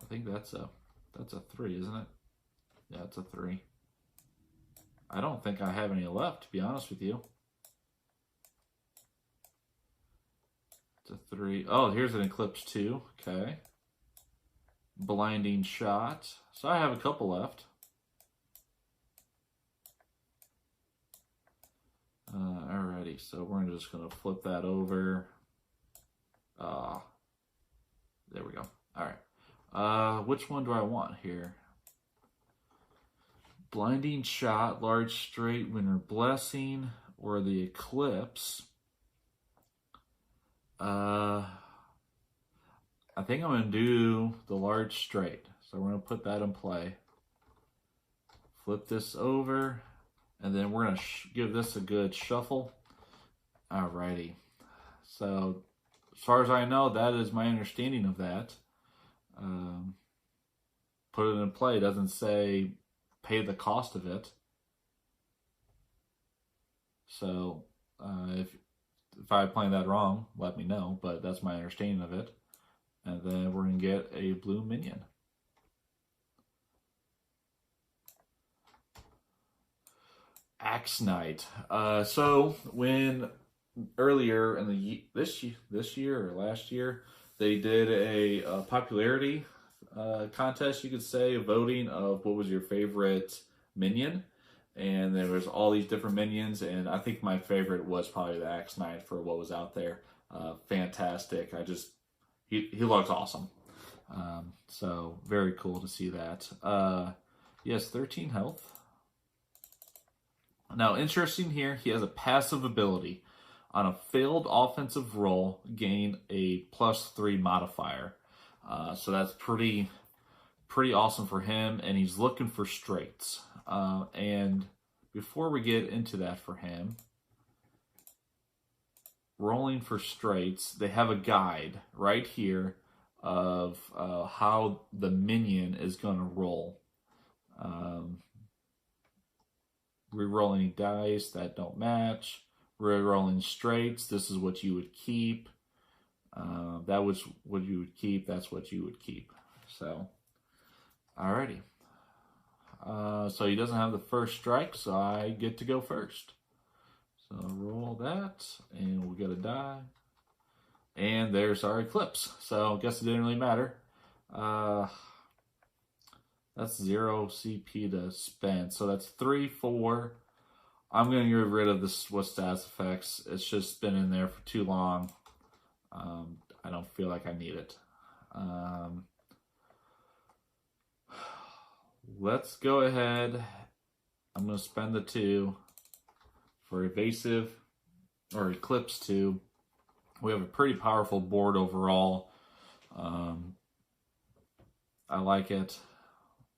I think that's a 3, isn't it? Yeah, it's a 3. I don't think I have any left, to be honest with you. It's a 3. Oh, here's an Eclipse 2. Okay. Blinding Shot. So I have a couple left. Alrighty, so we're just going to flip that over. There we go. Alright. Which one do I want here? Blinding Shot, Large Straight, Winter Blessing, or the Eclipse. I think I'm going to do the Large Straight. So we're going to put that in play. Flip this over. And then we're going to give this a good shuffle. Alrighty. So, as far as I know, that is my understanding of that. Put it in play. It doesn't say pay the cost of it. So, if I'm playing that wrong, let me know. But that's my understanding of it. And then we're going to get a blue minion. Axe Knight. So when earlier in this year or last year, they did a popularity contest, you could say, voting of what was your favorite minion, and there was all these different minions, and I think my favorite was probably the Axe Knight for what was out there. Fantastic. He looks awesome. So very cool to see that. He has 13 health. Now, interesting here, he has a passive ability. On a failed offensive roll, gain a +3 modifier. So that's pretty awesome for him, and he's looking for straights. And before we get into that for him, rolling for straights, they have a guide right here of how the minion is going to roll. Re-rolling dice that don't match. Re-rolling straights, this is what you would keep. That was what you would keep, that's what you would keep. So, alrighty. So he doesn't have the first strike, so I get to go first. So roll that, and we'll get a die. And there's our Eclipse. So I guess it didn't really matter. That's 0 CP to spend. So that's 3, 4. I'm going to get rid of this with status effects. It's just been in there for too long. I don't feel like I need it. Let's go ahead. I'm going to spend the 2 for evasive or eclipse 2. We have a pretty powerful board overall. I like it.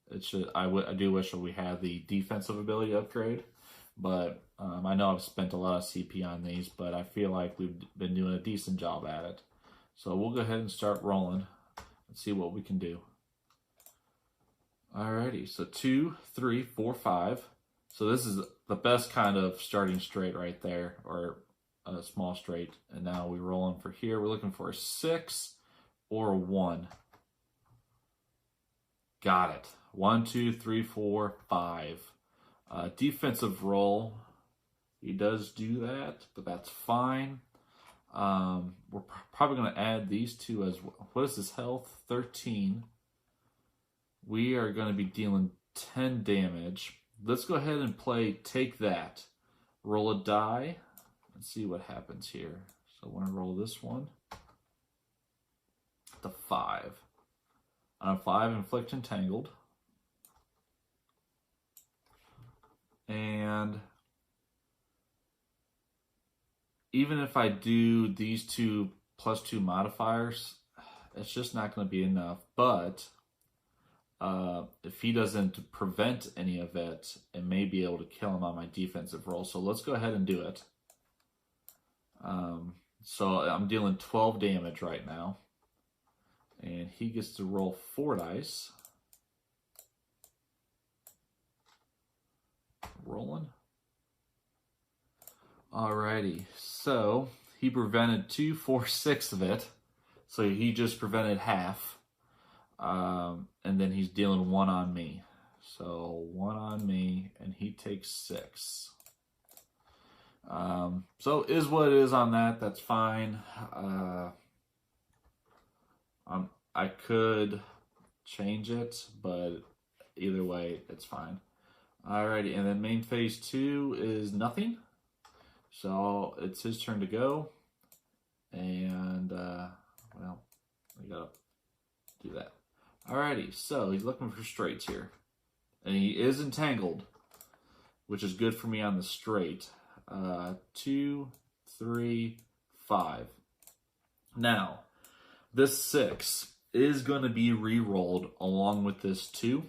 It should. I do wish that we had the defensive ability upgrade, but I know I've spent a lot of CP on these, but I feel like we've been doing a decent job at it. So we'll go ahead and start rolling and see what we can do. Alrighty, so 2, 3, 4, 5. So this is the best kind of starting straight right there, or a small straight. And now we're rolling for here. We're looking for a 6 or a 1. Got it. 1, 2, 3, 4, 5. Defensive roll. He does do that, but that's fine. We're probably going to add these 2 as well. What is his health? 13. We are going to be dealing 10 damage. Let's go ahead and play Take That. Roll a die and see what happens here. So I want to roll this one. The 5. On a 5, inflict entangled. And even if I do these 2 +2 modifiers, it's just not going to be enough. But if he doesn't prevent any of it, it may be able to kill him on my defensive roll. So let's go ahead and do it. So I'm dealing 12 damage right now. And he gets to roll 4 dice. Rolling. Alrighty, so he prevented 2, 4, 6 of it. So he just prevented half. And then he's dealing 1 on me. So 1 on me, and he takes 6. So is what it is on that. That's fine. I could change it, but either way, it's fine. Alrighty, and then main phase 2 is nothing. So it's his turn to go. And, well, we gotta do that. Alrighty, so he's looking for straights here. And he is entangled, which is good for me on the straight. 2, 3, 5. Now, this 6 is going to be re-rolled along with this 2.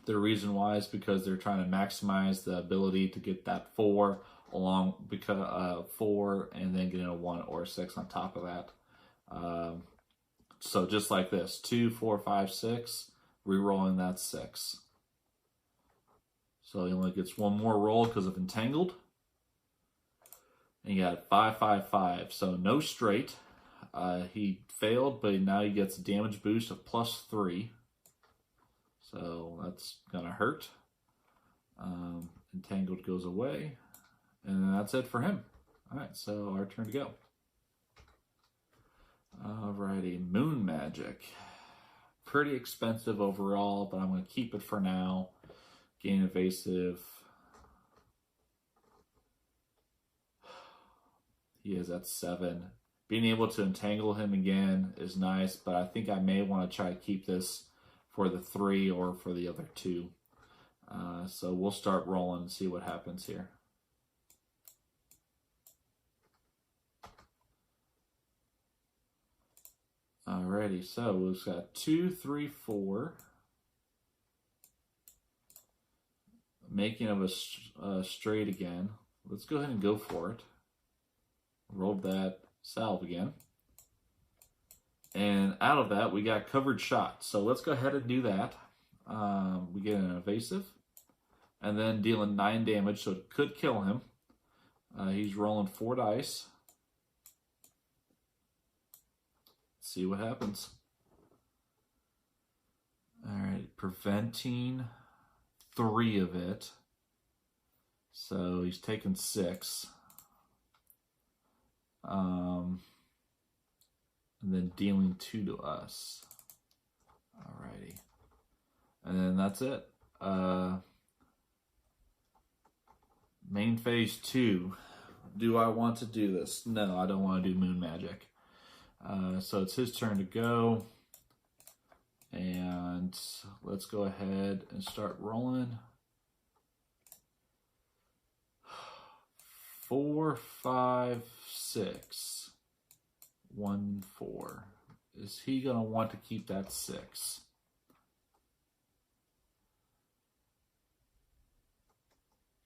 The reason why is because they're trying to maximize the ability to get that 4 along, because 4 and then getting a 1 or a 6 on top of that. So just like this, 2, 4, 5, 6, re-rolling that 6. So he only gets 1 more roll because of entangled. And you got 5, 5, 5. So no straight. He failed, but now he gets a damage boost of +3. So that's gonna hurt. Entangled goes away. And that's it for him. Alright, so our turn to go. Alrighty, Moon Magic. Pretty expensive overall, but I'm going to keep it for now. Gain evasive. He is at 7. Being able to entangle him again is nice, but I think I may want to try to keep this for the 3 or for the other 2. So we'll start rolling and see what happens here. Alrighty, so we've got 2, 3, 4. Making of a straight again. Let's go ahead and go for it. Rolled that salve again. And out of that, we got covered shot. So let's go ahead and do that. We get an evasive. And then dealing 9 damage, so it could kill him. He's rolling 4 dice. See what happens. Alright, preventing 3 of it. So he's taking 6. And then dealing 2 to us. Alrighty. And then that's it. Main phase 2. Do I want to do this? No, I don't want to do moon magic. So it's his turn to go. And let's go ahead and start rolling. 4, 5, 6. 1, 4. Is he going to want to keep that 6?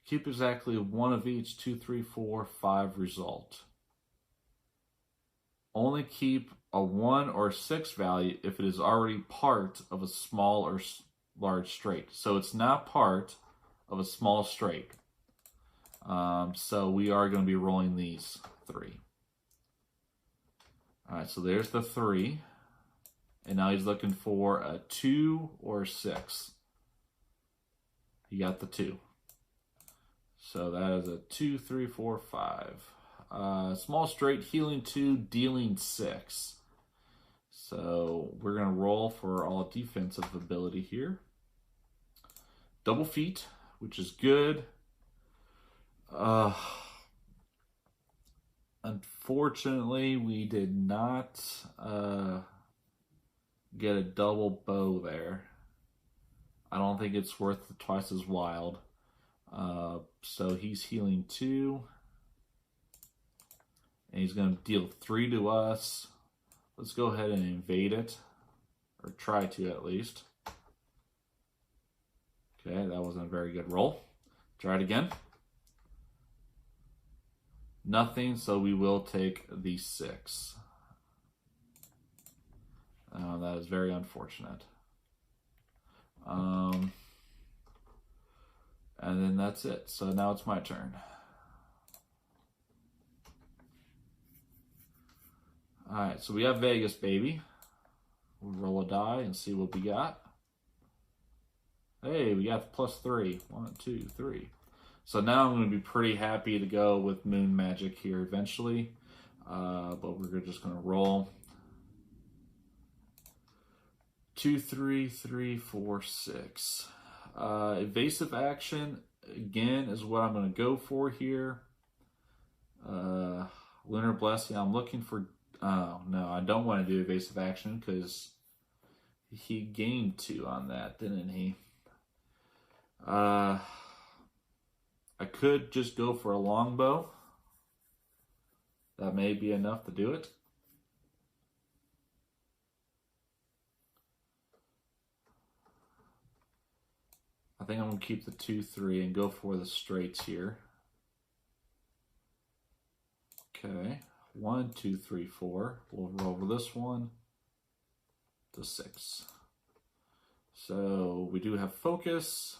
Keep exactly 1 of each, 2, 3, 4, 5 result. Only keep a 1 or 6 value if it is already part of a small or large straight. So it's not part of a small straight. So we are going to be rolling these 3. All right, so there's the 3. And now he's looking for a 2 or 6. He got the 2. So that is a 2, 3, 4, 5. Small straight, healing 2, dealing 6. So we're going to roll for all defensive ability here. Double feet, which is good. Unfortunately, we did not get a double bow there. I don't think it's worth twice as wild. So he's healing 2. And he's going to deal 3 to us. Let's go ahead and invade it. Or try to, at least. Okay, that wasn't a very good roll. Try it again. Nothing, so we will take the 6. That is very unfortunate. And then that's it. So now it's my turn. Alright, so we have Vegas, baby. We'll roll a die and see what we got. Hey, we got +3. 1, 2, 3. So now I'm going to be pretty happy to go with moon magic here eventually. But we're just going to roll. 2, 3, 3, 4, 6. Evasive action, again, is what I'm going to go for here. Lunar Blessing, I'm looking for... Oh, no, I don't want to do evasive action because he gained 2 on that, didn't he? I could just go for a longbow. That may be enough to do it. I think I'm going to keep the 2, 3 and go for the straights here. Okay. 1, 2, 3, 4. We'll roll over this one to 6. So we do have focus.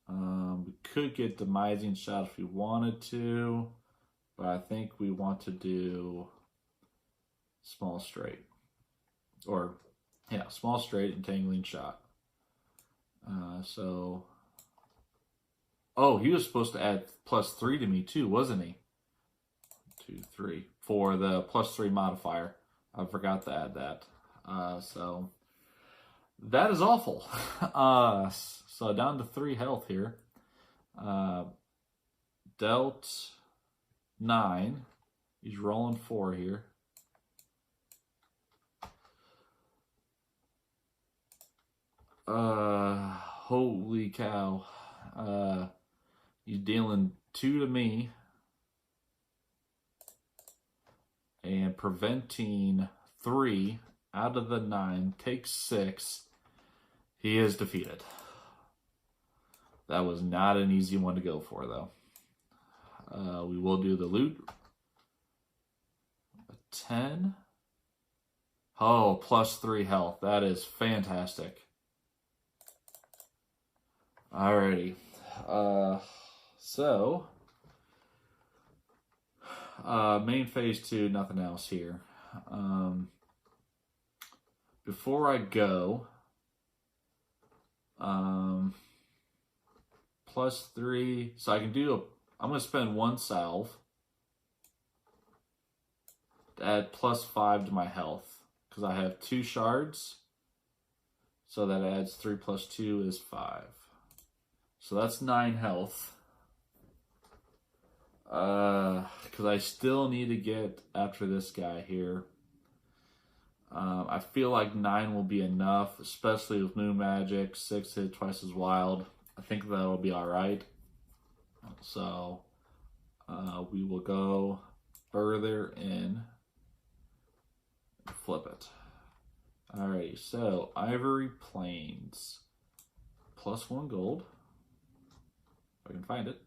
We could get demising shot if we wanted to, but I think we want to do small straight. Or, yeah, small straight entangling shot. Oh, he was supposed to add +3 to me too, wasn't he? 2, 3 for the +3 modifier. I forgot to add that. So that is awful. So down to 3 health here. Dealt 9. He's rolling 4 here. Holy cow. He's dealing 2 to me. And preventing 3 out of the 9. Takes 6. He is defeated. That was not an easy one to go for, though. We will do the loot. A 10. Oh, +3 health. That is fantastic. Alrighty. Main phase 2, nothing else here. Before I go, +3, so I can do I'm going to spend 1 salve to add +5 to my health, because I have 2 shards So that adds 3 plus 2 is 5. So that's 9 health. Because I still need to get after this guy here. I feel like 9 will be enough, especially with Moon Magic. 6 hit twice as wild. I think that'll be alright. So we will go further in and flip it. Alrighty, so Ivory Plains. +1 gold. If I can find it.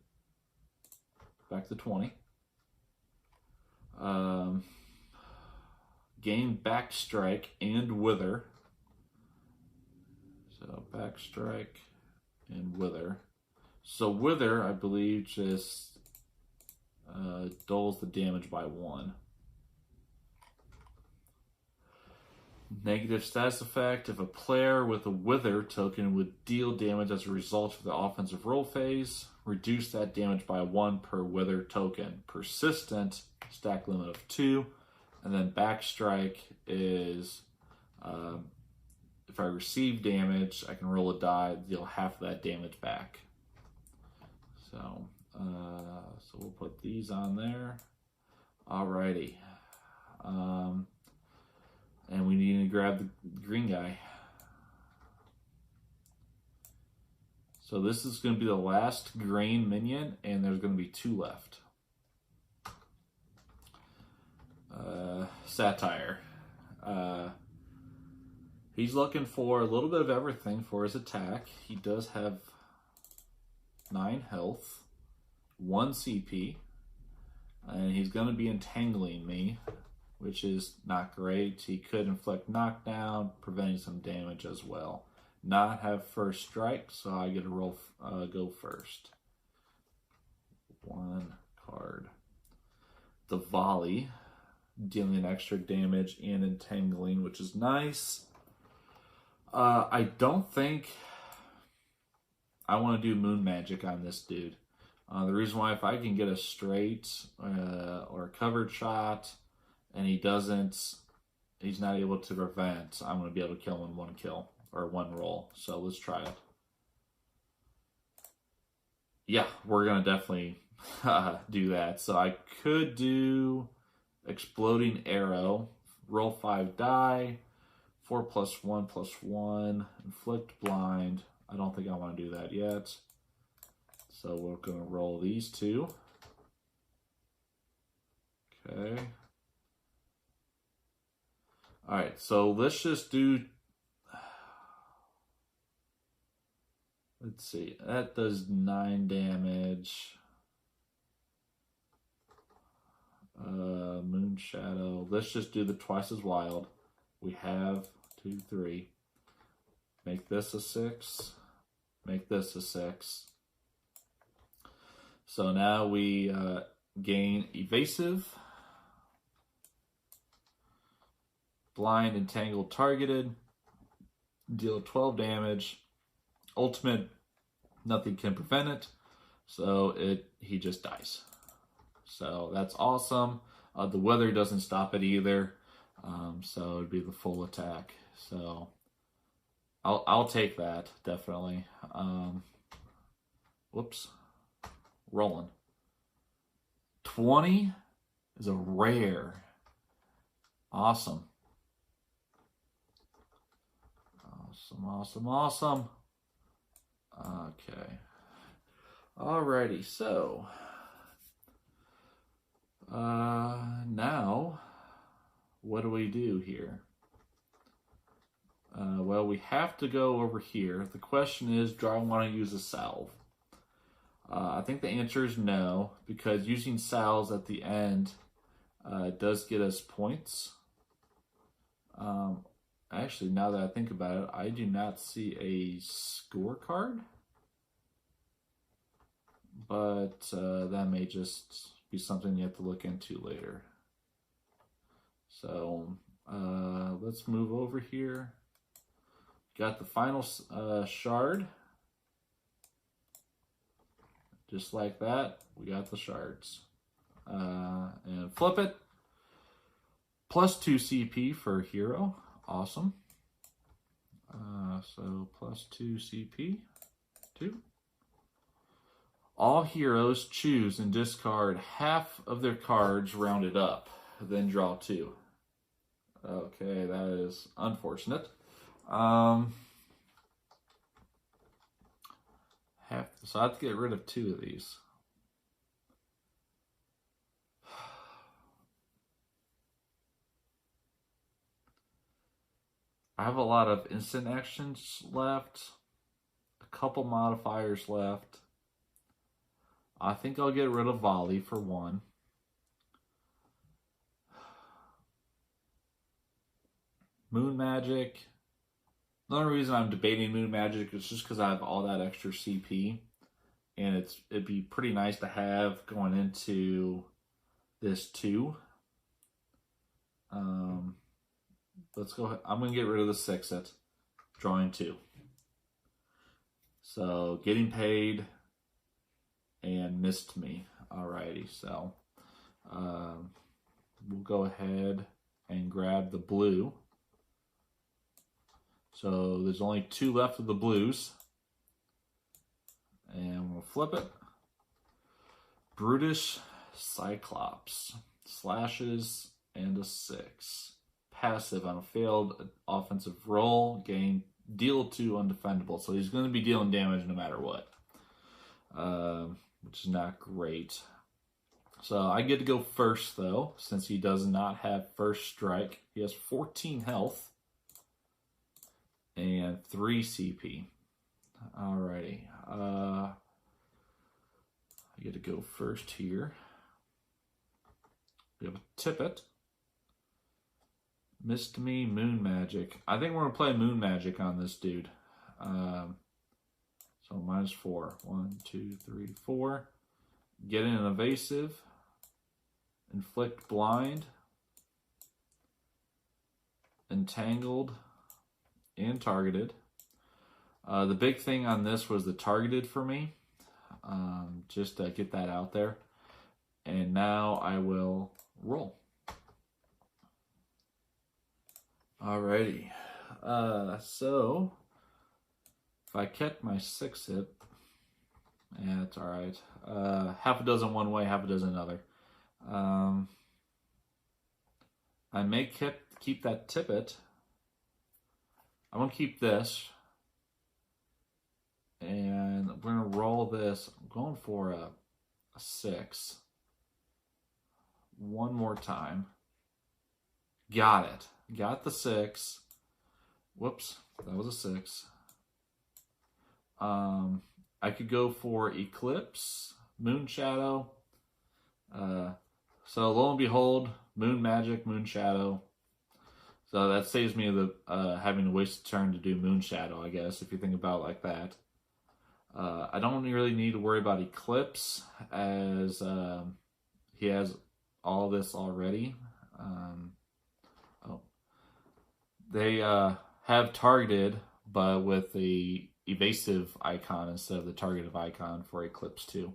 Back to 20. Gain Back Strike and Wither. So Back Strike and Wither. So Wither, I believe, just dulls the damage by 1. Negative status effect. If a player with a Wither token would deal damage as a result of the offensive roll phase, reduce that damage by 1 per Wither token. Persistent, stack limit of 2. And then Backstrike is, if I receive damage, I can roll a die, deal half of that damage back. So we'll put these on there. Alrighty. And we need to grab the green guy. So this is going to be the last green minion, and there's going to be 2 left. Satire. He's looking for a little bit of everything for his attack. He does have 9 health, 1 CP, and he's going to be entangling me, which is not great. He could inflict knockdown, preventing some damage as well. Not have first strike, so I get to roll, go first. 1 card. The Volley, dealing extra damage and entangling, which is nice. I don't think I want to do Moon Magic on this dude. The reason why, if I can get a straight or a covered shot, and he's not able to prevent, I'm going to be able to kill him in 1 kill, or 1 roll. So let's try it. Yeah, we're going to definitely do that. So I could do Exploding Arrow, roll 5 die, 4 plus 1 plus 1, inflict blind. I don't think I want to do that yet. So we're going to roll these 2. Okay. Alright, so let's just do, let's see, that does 9 damage. Moon Shadow, let's just do the twice as wild. We have 2, 3. Make this a 6, make this a 6. So now we gain Evasive, Blind, Entangled, Targeted, deal 12 damage. Ultimate, nothing can prevent it, so he just dies. So that's awesome. The weather doesn't stop it either, so it'd be the full attack. So I'll take that, definitely. Whoops. Rolling. 20 is a rare. Awesome. Awesome. Okay. Alrighty, so now what do we do here? Well, we have to go over here. The question is, do I want to use a salve? I think the answer is no, because using salves at the end does get us points. Actually, now that I think about it, I do not see a scorecard, but that may just be something you have to look into later. So let's move over here. Got the final shard. Just like that, we got the shards. And flip it. +2 CP for hero. Awesome. So plus 2 CP, 2. All heroes choose and discard half of their cards rounded up, then draw 2. Okay, that is unfortunate. So I have to get rid of 2 of these. I have a lot of instant actions left, a couple modifiers left. I think I'll get rid of volley for 1. Moon magic. The only reason I'm debating moon magic is just because I have all that extra CP, and it'd be pretty nice to have going into this too. Let's go ahead. I'm going to get rid of the 6-it, drawing 2. So getting paid and missed me. Alrighty, so we'll go ahead and grab the blue. So there's only 2 left of the blues. And we'll flip it. Brutish Cyclops. Slashes and a 6. Passive on a failed offensive roll. Deal 2 undefendable. So he's going to be dealing damage no matter what. Which is not great. So I get to go first though, since he does not have first strike. He has 14 health. And 3 CP. Alrighty. I get to go first here. We have a Tippet. Missed me, Moon Magic. I think we're going to play Moon Magic on this dude. So -4. 1, 2, 3, 4. Get in an evasive. Inflict blind. Entangled. And targeted. The big thing on this was the targeted for me. Just to get that out there. And now I will roll. Alrighty. So if I catch my 6-hit, yeah, it's alright. Half a dozen one way, half a dozen another. I may keep that Tippet. I'm going to keep this. And we're going to roll this. I'm going for a 6. One more time. Got it. Got the 6. Whoops. That was a 6. I could go for Eclipse, Moon Shadow. So lo and behold, Moon Magic, Moon Shadow. So that saves me the having to waste a turn to do Moon Shadow, I guess, if you think about it like that. I don't really need to worry about Eclipse, as he has all this already. They have targeted, but with the evasive icon instead of the targeted icon for Eclipse 2.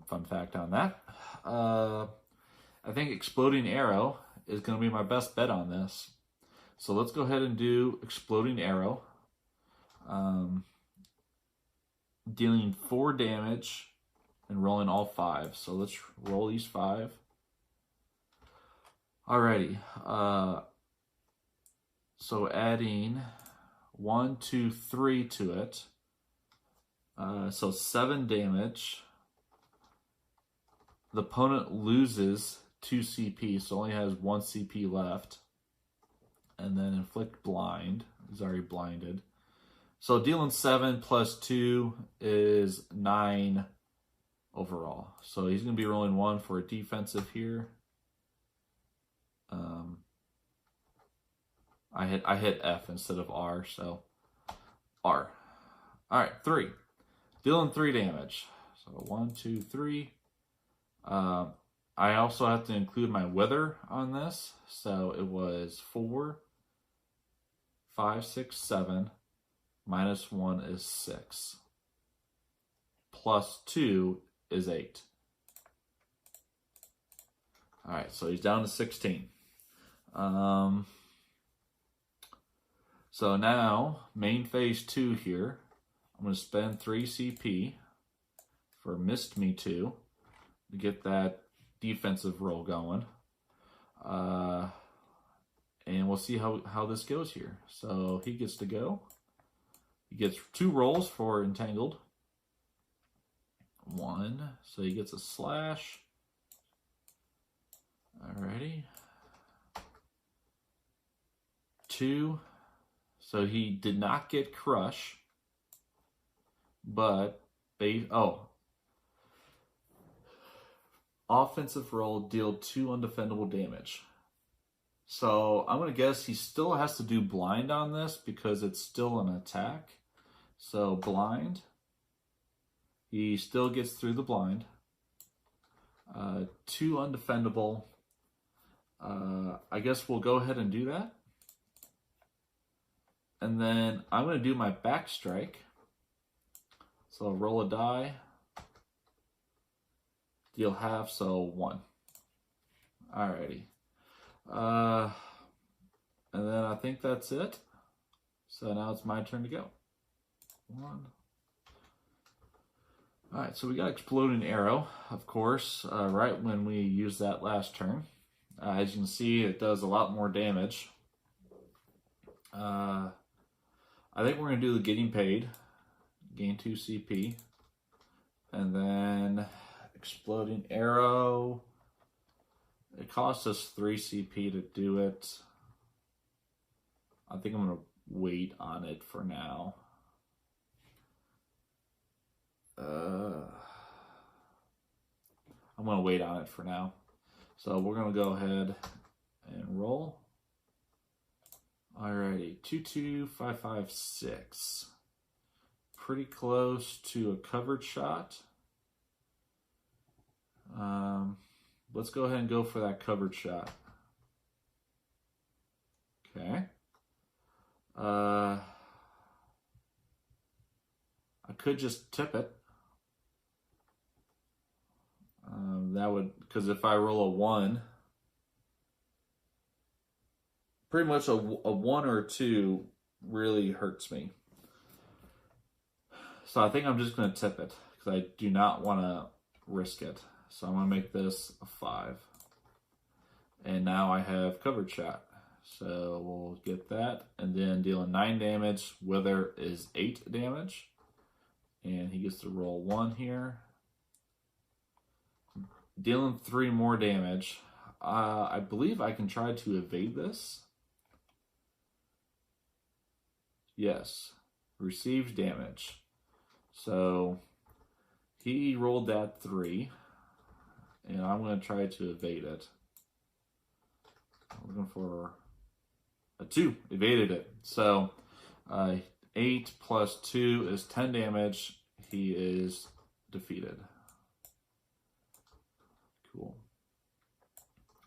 Fun fact on that. I think Exploding Arrow is going to be my best bet on this. So let's go ahead and do Exploding Arrow. Dealing 4 damage and rolling all 5. So let's roll these 5. Alrighty. So adding 1, 2, 3 to it. So 7 damage. The opponent loses 2 CP, so only has 1 CP left. And then inflict blind. He's already blinded. So dealing 7 plus 2 is 9 overall. So he's going to be rolling 1 for a defensive here. I hit F instead of R, so R. All right, 3. Dealing 3 damage. So 1, 2, 3. I also have to include my wither on this. So it was 4, 5, 6, 7. Minus 1 is 6. Plus 2 is 8. All right, so he's down to 16. So now, main phase 2 here, I'm going to spend 3 CP for Missed Me 2 to get that defensive roll going. And we'll see how this goes here. So he gets to go. He gets 2 rolls for Entangled. 1, so he gets a slash. Alrighty. 2, so he did not get Crush, but offensive roll, deal 2 undefendable damage. So I'm going to guess he still has to do blind on this because it's still an attack. So blind. He still gets through the blind. 2 undefendable. I guess we'll go ahead and do that. And then I'm going to do my back strike. So I'll roll a die. Deal half, so 1. Alrighty. And then I think that's it. So now it's my turn to go. 1. Alright, so we got Exploding Arrow, of course, right when we use that last turn. As you can see, it does a lot more damage. I think we're going to do the Getting Paid. Gain 2 CP. And then Exploding Arrow. It costs us 3 CP to do it. I think I'm going to wait on it for now. I'm going to wait on it for now. So we're going to go ahead and roll. Alrighty, 22556. Pretty close to a covered shot. Let's go ahead and go for that covered shot. Okay. I could just tip it. That would, because if I roll a 1, pretty much a 1 or a 2 really hurts me. So I think I'm just going to tip it because I do not want to risk it. So I'm going to make this a 5. And now I have covered shot. So we'll get that. And then dealing 9 damage. Wither is 8 damage. And he gets to roll 1 here. Dealing 3 more damage. I believe I can try to evade this. Yes. Receives damage. So he rolled that 3. And I'm going to try to evade it. I'm looking for a 2. Evaded it. So 8 plus 2 is 10 damage. He is defeated. Cool.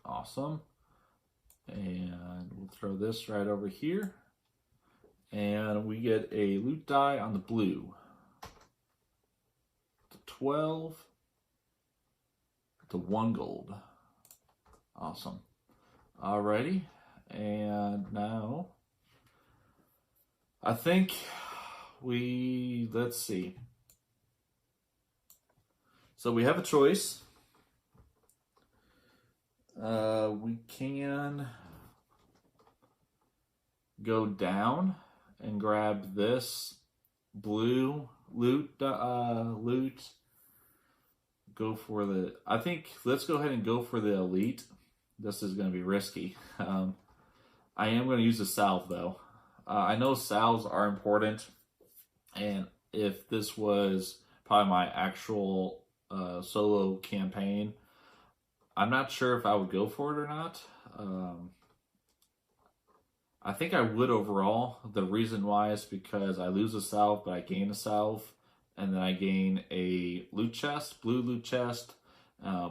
Awesome. And we'll throw this right over here. And we get a loot die on the blue. 12 to 1 gold. Awesome. Alrighty. And now I think let's see. So we have a choice. We can go down and grab this blue loot. Go for the. I think let's go ahead and go for the elite. This is going to be risky. I am going to use a salve though. I know salves are important, and if this was probably my actual solo campaign, I'm not sure if I would go for it or not. I think I would overall. The reason why is because I lose a salve, but I gain a salve, and then I gain a loot chest, blue loot chest.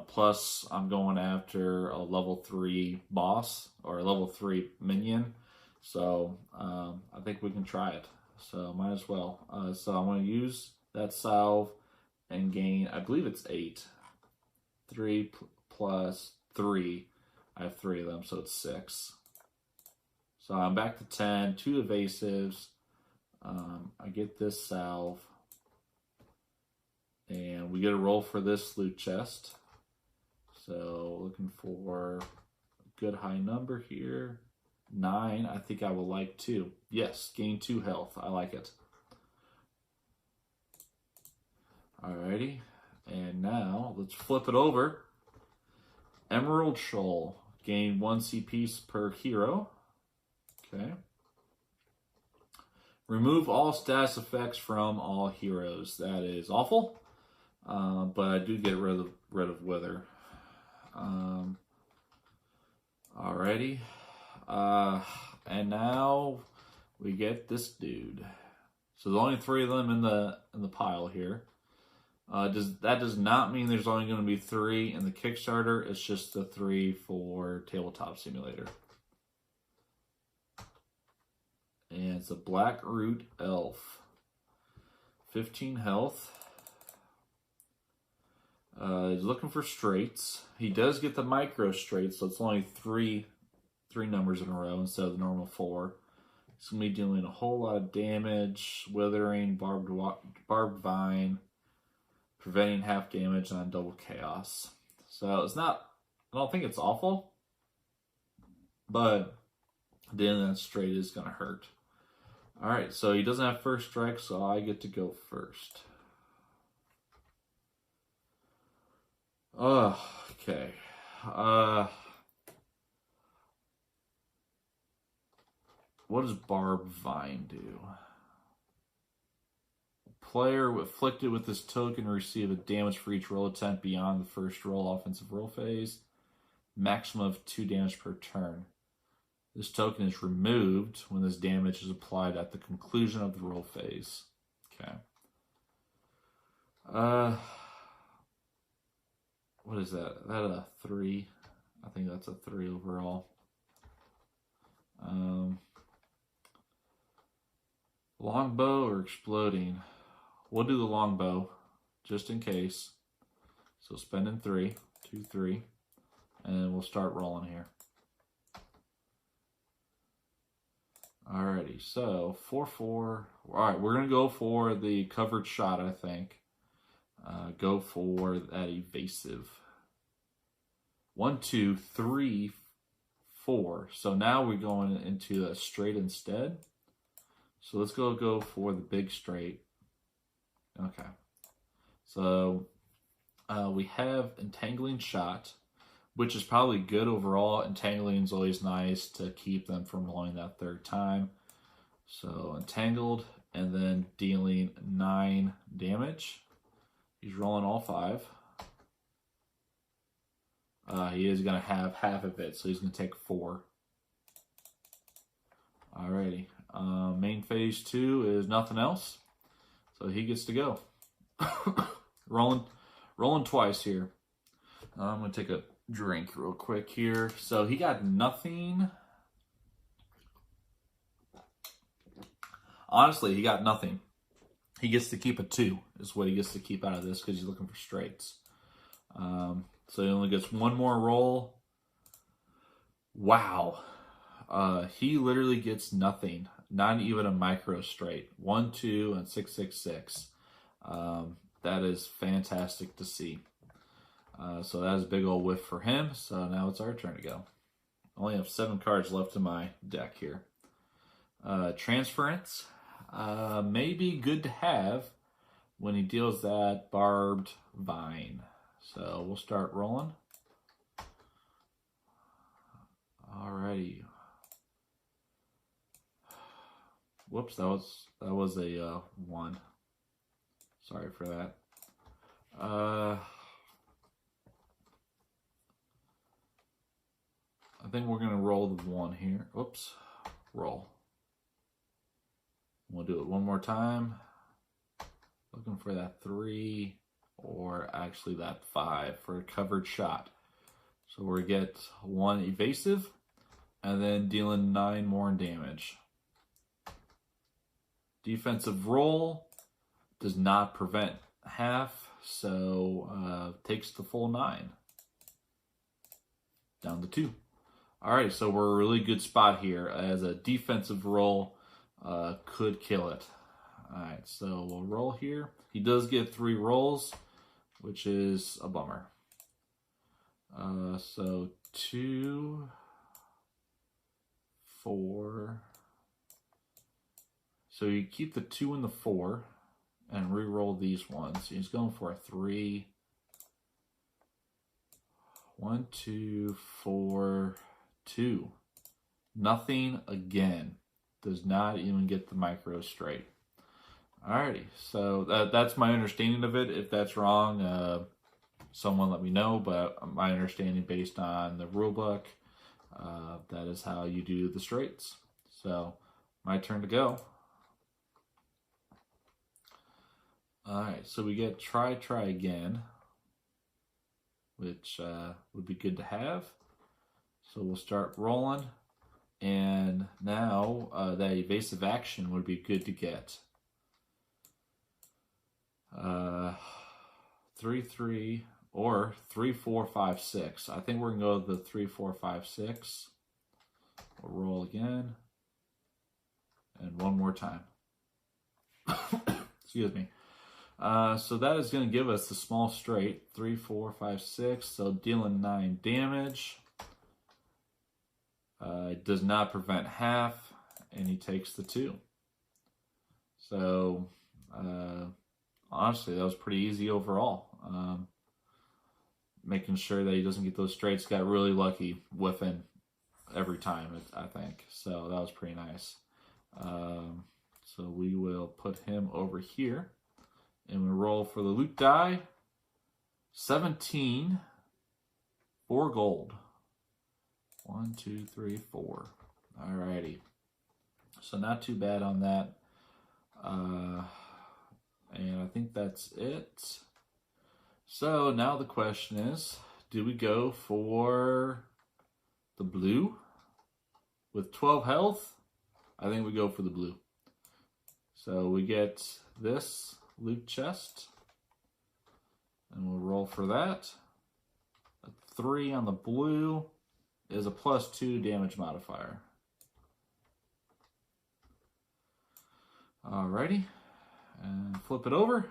Plus, I'm going after a level 3 boss or a level 3 minion. So I think we can try it. So might as well. So I'm going to use that salve and gain, I believe it's 8. 3 plus 3. I have 3 of them, so it's 6. So I'm back to 10, 2 evasives. I get this salve. And we get a roll for this loot chest. So looking for a good high number here. 9, I think I will like 2. Yes, gain 2 health. I like it. Alrighty. And now let's flip it over. Emerald Shoal. Gain 1 CP per hero. Okay. Remove all status effects from all heroes. That is awful. But I do get rid of Wither. Alrighty. And now we get this dude. So there's only 3 of them in the pile here. That does not mean there's only going to be 3 in the Kickstarter. It's just the 3 for Tabletop Simulator. And it's a Black Root Elf. 15 health. He's looking for straights. He does get the micro straights, so it's only three numbers in a row instead of the normal 4. He's going to be doing a whole lot of damage, withering, barbed vine, preventing half damage on double chaos. So it's not, I don't think it's awful, but then that straight is going to hurt. Alright, so he doesn't have first strike, so I get to go first. Okay. What does Barbed Vine do? Player afflicted with this token receive a damage for each roll attempt beyond the first roll offensive roll phase. Maximum of 2 damage per turn. This token is removed when this damage is applied at the conclusion of the roll phase. Okay. What is that? Is that a 3? I think that's a 3 overall. Longbow or exploding? We'll do the longbow, just in case. So spending 3, 2, 3, and we'll start rolling here. Alrighty, so 4, 4. Alright, we're gonna go for the covered shot, I think. Go for that evasive. 1, 2, 3, 4. So now we're going into a straight instead. So let's go for the big straight. Okay. So we have Entangling Shot, which is probably good overall. Entangling is always nice to keep them from rolling that 3rd time. So Entangled, and then dealing 9 damage. He's rolling all 5. He is going to have half of it, so he's going to take 4. Alrighty. Main phase 2 is nothing else, so he gets to go. rolling twice here. I'm going to take a drink real quick here. So he got nothing. Honestly, he got nothing. He gets to keep a 2 is what he gets to keep out of this because he's looking for straights. So he only gets 1 more roll. Wow. He literally gets nothing. Not even a micro straight. 1, 2, and 6, 6, 6. That is fantastic to see. So that is a big old whiff for him. So now it's our turn to go. I only have 7 cards left in my deck here. Transference. May be good to have when he deals that Barbed Vine. So we'll start rolling. Alrighty. Whoops, that was a 1. Sorry for that. I think we're gonna roll the 1 here. Oops, roll. We'll do it one more time. Looking for that 3, or actually that 5 for a covered shot. So we get 1 evasive, and then dealing 9 more in damage. Defensive roll does not prevent half, so takes the full 9. Down to 2. All right, so we're a really good spot here as a defensive roll could kill it. All right, so we'll roll here. He does get 3 rolls, which is a bummer. So 2, 4. So you keep the 2 and the 4 and re-roll these ones. He's going for a 3. 1, 2, 4, 2. Nothing again. Does not even get the micro straight. Alrighty, so that's my understanding of it. If that's wrong, someone let me know, but my understanding based on the rule book, that is how you do the straights. So, my turn to go. Alright, so we get try again, which would be good to have. So we'll start rolling, and now that evasive action would be good to get. 3, 3, or 3, 4, 5, 6. I think we're gonna go with the 3, 4, 5, 6. We'll roll again, and one more time. Excuse me. So that is going to give us the small straight, 3, 4, 5, 6. So dealing 9 damage. It does not prevent half, and he takes the 2. So honestly, that was pretty easy overall. Making sure that he doesn't get those straights. Got really lucky whiffing every time, I think. So that was pretty nice. So we will put him over here. And we roll for the loot die. 17. 4 gold. 1, 2, 3, 4. Alrighty. So not too bad on that. And I think that's it. So now the question is, do we go for the blue with 12 health? I think we go for the blue. So we get this loot chest, and we'll roll for that. A 3 on the blue is a +2 damage modifier. Alrighty, and flip it over,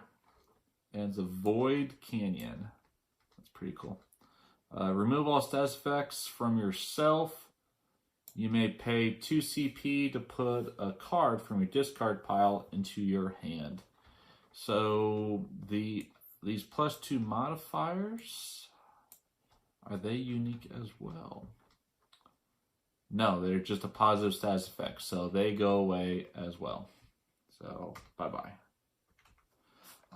and it's a Void Canyon. That's pretty cool. Remove all status effects from yourself. You may pay 2 CP to put a card from your discard pile into your hand. So these +2 modifiers, are they unique as well? No, they're just a positive status effect, so they go away as well. So bye-bye.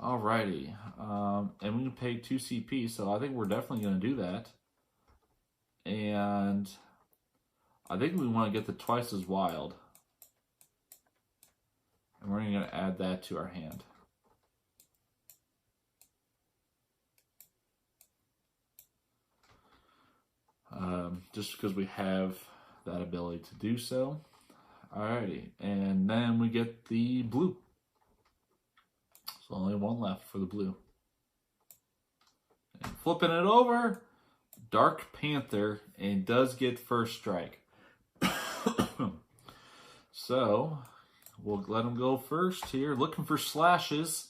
Alrighty, and we can pay 2 CP, so I think we're definitely going to do that. And I think we want to get the twice as wild. And we're going to add that to our hand. Just because we have that ability to do so. Alrighty, and then we get the blue. So only one left for the blue. And flipping it over, Dark Panther, and does get first strike. So we'll let him go first here. Looking for slashes.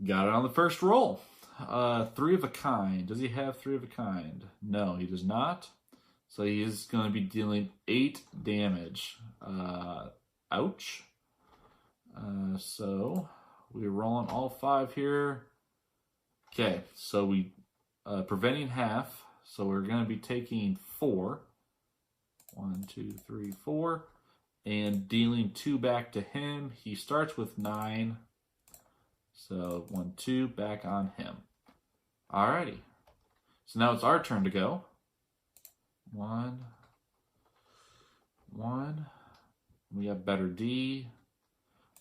Got it on the first roll. 3 of a kind. Does he have 3 of a kind? No, he does not. So he is going to be dealing 8 damage. Ouch. So we're rolling all 5 here. Okay, so we preventing half. So we're going to be taking 4. 1, 2, 3, 4. And dealing 2 back to him. He starts with 9. So 1, 2, back on him. Alrighty. So now it's our turn to go. 1. We have better D.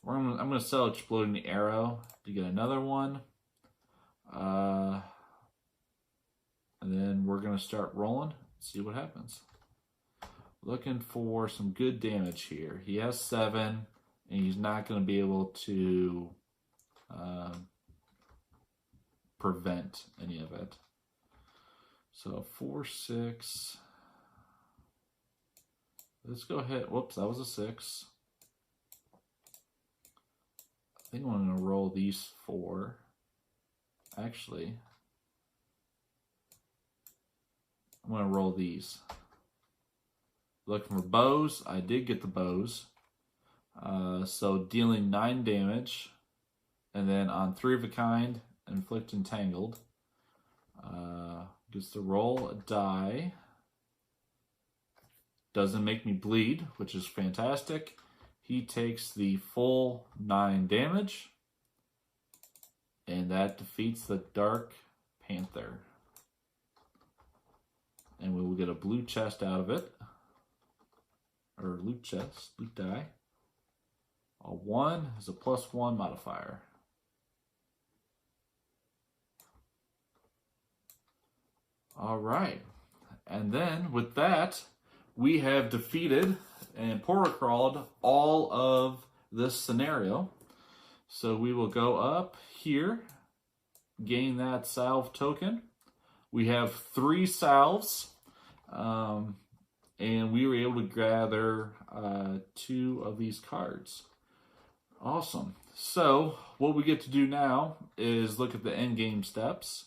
I'm going to sell Exploding Arrow to get another one. And then we're going to start rolling. See what happens. Looking for some good damage here. He has 7, and he's not going to be able to prevent any of it. So 4, 6, Let's go ahead. Whoops, that was a 6. I think I'm going to roll these 4. Actually, I'm going to roll these. Looking for bows. I did get the bows. So dealing 9 damage. And then on 3 of a kind, inflict entangled. Gets to roll a die. Doesn't make me bleed, which is fantastic. He takes the full 9 damage. And that defeats the Dark Panther. And we will get a blue chest out of it. Or loot chest, loot die. A 1 is a +1 modifier. All right. And then with that, we have defeated and portal crawled all of this scenario. So we will go up here, gain that salve token. We have 3 salves, and we were able to gather 2 of these cards. Awesome. So what we get to do now is look at the end game steps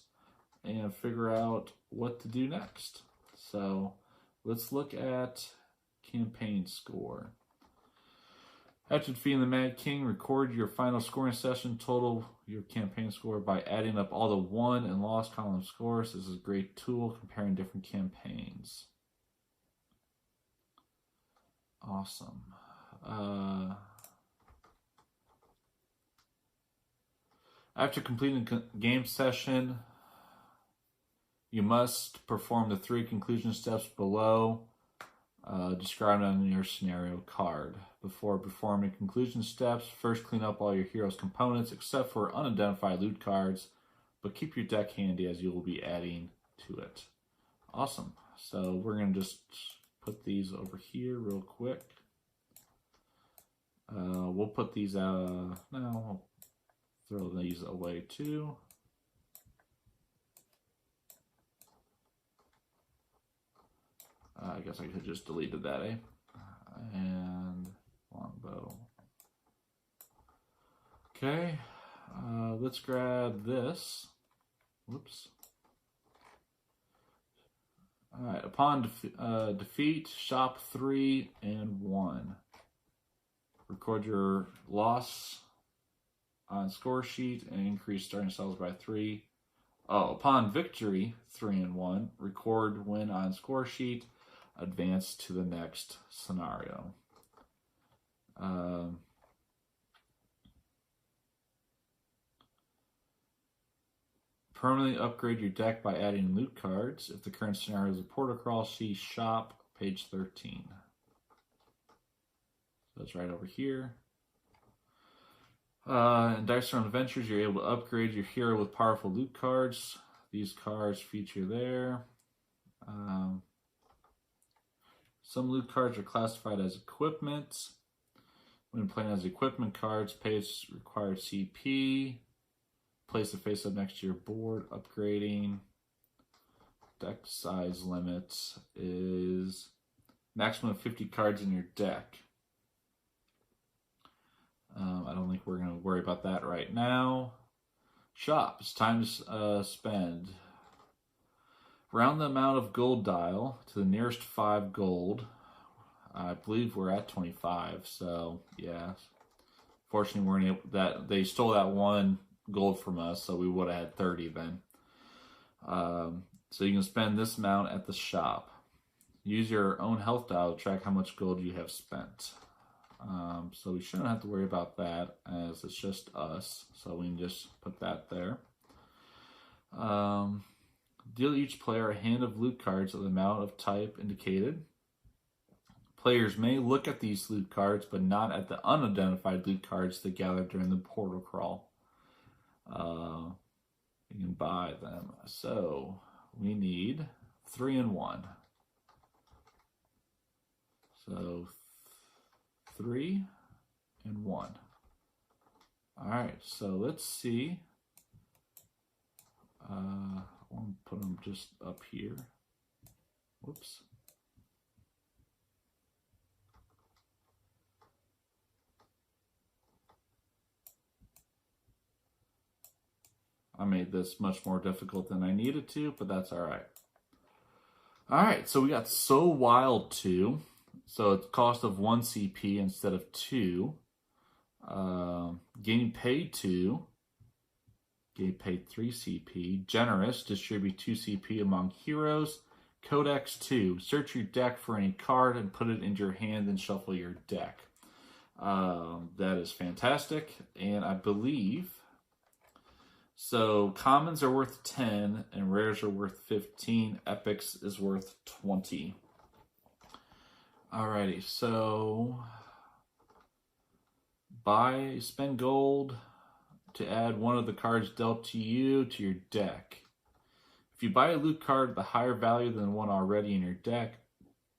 and figure out what to do next. So let's look at campaign score. After defeating the Mad King, record your final scoring session, total your campaign score by adding up all the won and lost column scores. This is a great tool comparing different campaigns. Awesome. After completing the game session, you must perform the 3 conclusion steps below, described on your scenario card. Before performing conclusion steps, first clean up all your hero's components except for unidentified loot cards, but keep your deck handy as you will be adding to it. Awesome. So we're going to just put these over here real quick. We'll put these out. No, I'll throw these away too. I guess I could have just deleted that, eh? And longbow. Okay, let's grab this. Whoops. All right, upon defeat, shop 3 and 1. Record your loss on score sheet and increase starting cells by 3. Oh, upon victory, 3 and 1. Record win on score sheet. Advance to the next scenario. Permanently upgrade your deck by adding loot cards. If the current scenario is a portal crawl, see shop, page 13. So that's right over here. In Dice Throne Adventures, you're able to upgrade your hero with powerful loot cards. These cards feature there. Some loot cards are classified as equipment. When playing as equipment cards, pay its required CP. Place the face up next to your board. Upgrading. Deck size limit is maximum of 50 cards in your deck. I don't think we're going to worry about that right now. Shop. It's time to spend. Round the amount of gold dial to the nearest 5 gold. I believe we're at 25, so yeah. Fortunately, we weren't able that they stole that 1 gold from us, so we would have had 30 then. So you can spend this amount at the shop. Use your own health dial to track how much gold you have spent. So we shouldn't have to worry about that as it's just us. So we can just put that there. Deal each player a hand of loot cards of the amount of type indicated. Players may look at these loot cards, but not at the unidentified loot cards they gathered during the portal crawl. You can buy them. So we need 3 and 1. So 3 and 1. All right, so let's see. I'll put them just up here. Whoops. I made this much more difficult than I needed to, but that's all right. All right, so we got So Wild 2. So it's cost of 1 CP instead of 2. Getting Paid 2. Getting Paid 3 CP. Generous, distribute 2 CP among heroes. Codex 2, search your deck for any card and put it into your hand and shuffle your deck. That is fantastic, and I believe... So commons are worth 10 and rares are worth 15. Epics is worth 20. Alrighty, so spend gold to add one of the cards dealt to you to your deck. If you buy a loot card with a higher value than one already in your deck,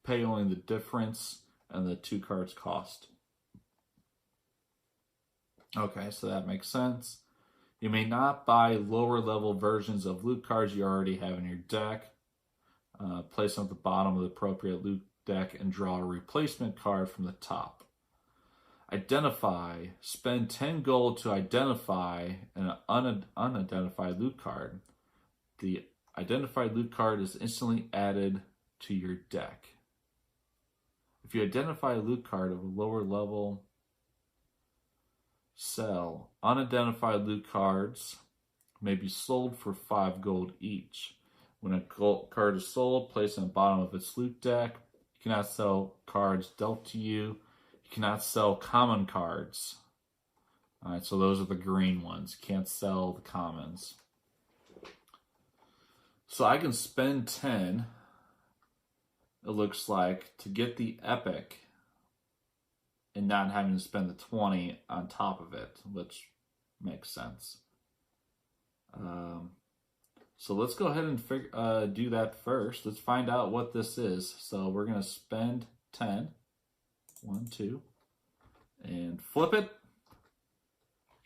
pay only the difference and the 2 cards cost. Okay, so that makes sense. You may not buy lower level versions of loot cards you already have in your deck. Place them at the bottom of the appropriate loot deck and draw a replacement card from the top. Identify. Spend 10 gold to identify an unidentified loot card. The identified loot card is instantly added to your deck. If you identify a loot card of a lower level, sell. Unidentified loot cards may be sold for 5 gold each. When a card is sold, place it on the bottom of its loot deck. You cannot sell cards dealt to you. You cannot sell common cards. Alright, so those are the green ones. You can't sell the commons. So I can spend 10, it looks like, to get the epic and not having to spend the 20 on top of it, which makes sense. So let's go ahead and do that first. Let's find out what this is. So we're going to spend 10. 1, 2. And flip it.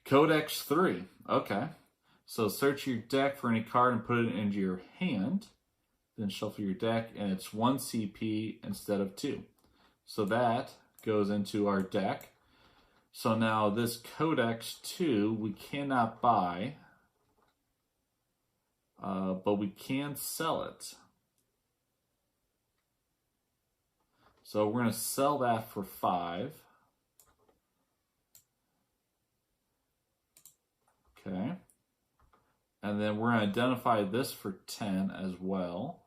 Codex 3. Okay. So search your deck for any card and put it into your hand. Then shuffle your deck, and it's 1 CP instead of 2. So that goes into our deck. So now this Codex 2 we cannot buy, but we can sell it. So we're going to sell that for 5. Okay. And then we're going to identify this for 10 as well.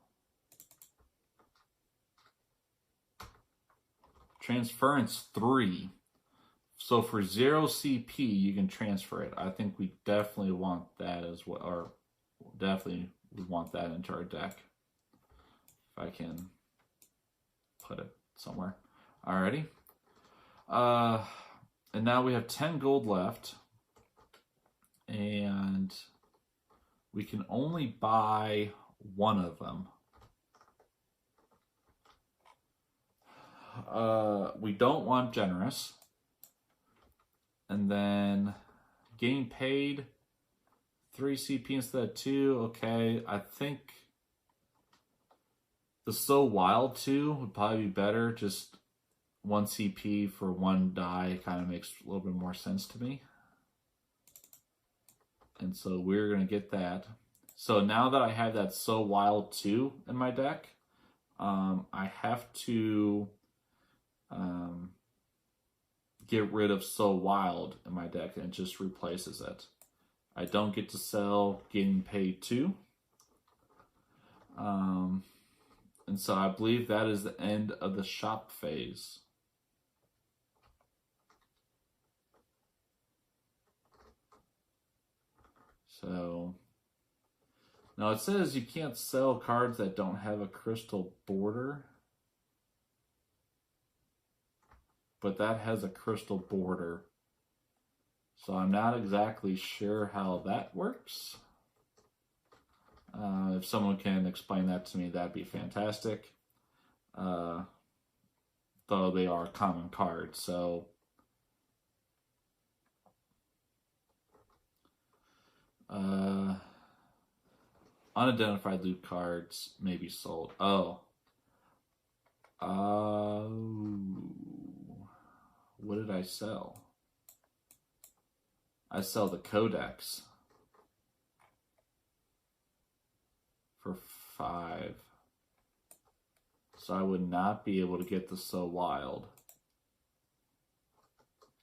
Transference 3. So for 0 CP, you can transfer it. I think we definitely want that as well, or definitely we want that into our deck. If I can put it somewhere. Alrighty. And now we have 10 gold left. And we can only buy one of them. We don't want generous. And then getting paid 3 CP instead of 2. Okay, I think the So Wild 2 would probably be better. Just 1 CP for 1 die kind of makes a little bit more sense to me. And so we're going to get that. So now that I have that So Wild 2 in my deck, I have to get rid of So Wild in my deck, and it just replaces it. I don't get to sell Getting Paid 2. And so I believe that is the end of the shop phase. So now it says you can't sell cards that don't have a crystal border, but that has a crystal border. So I'm not exactly sure how that works. If someone can explain that to me, that'd be fantastic. Though they are common cards, so unidentified loot cards may be sold. What did I sell? I sell the Codex. 5. So I would not be able to get the So Wild,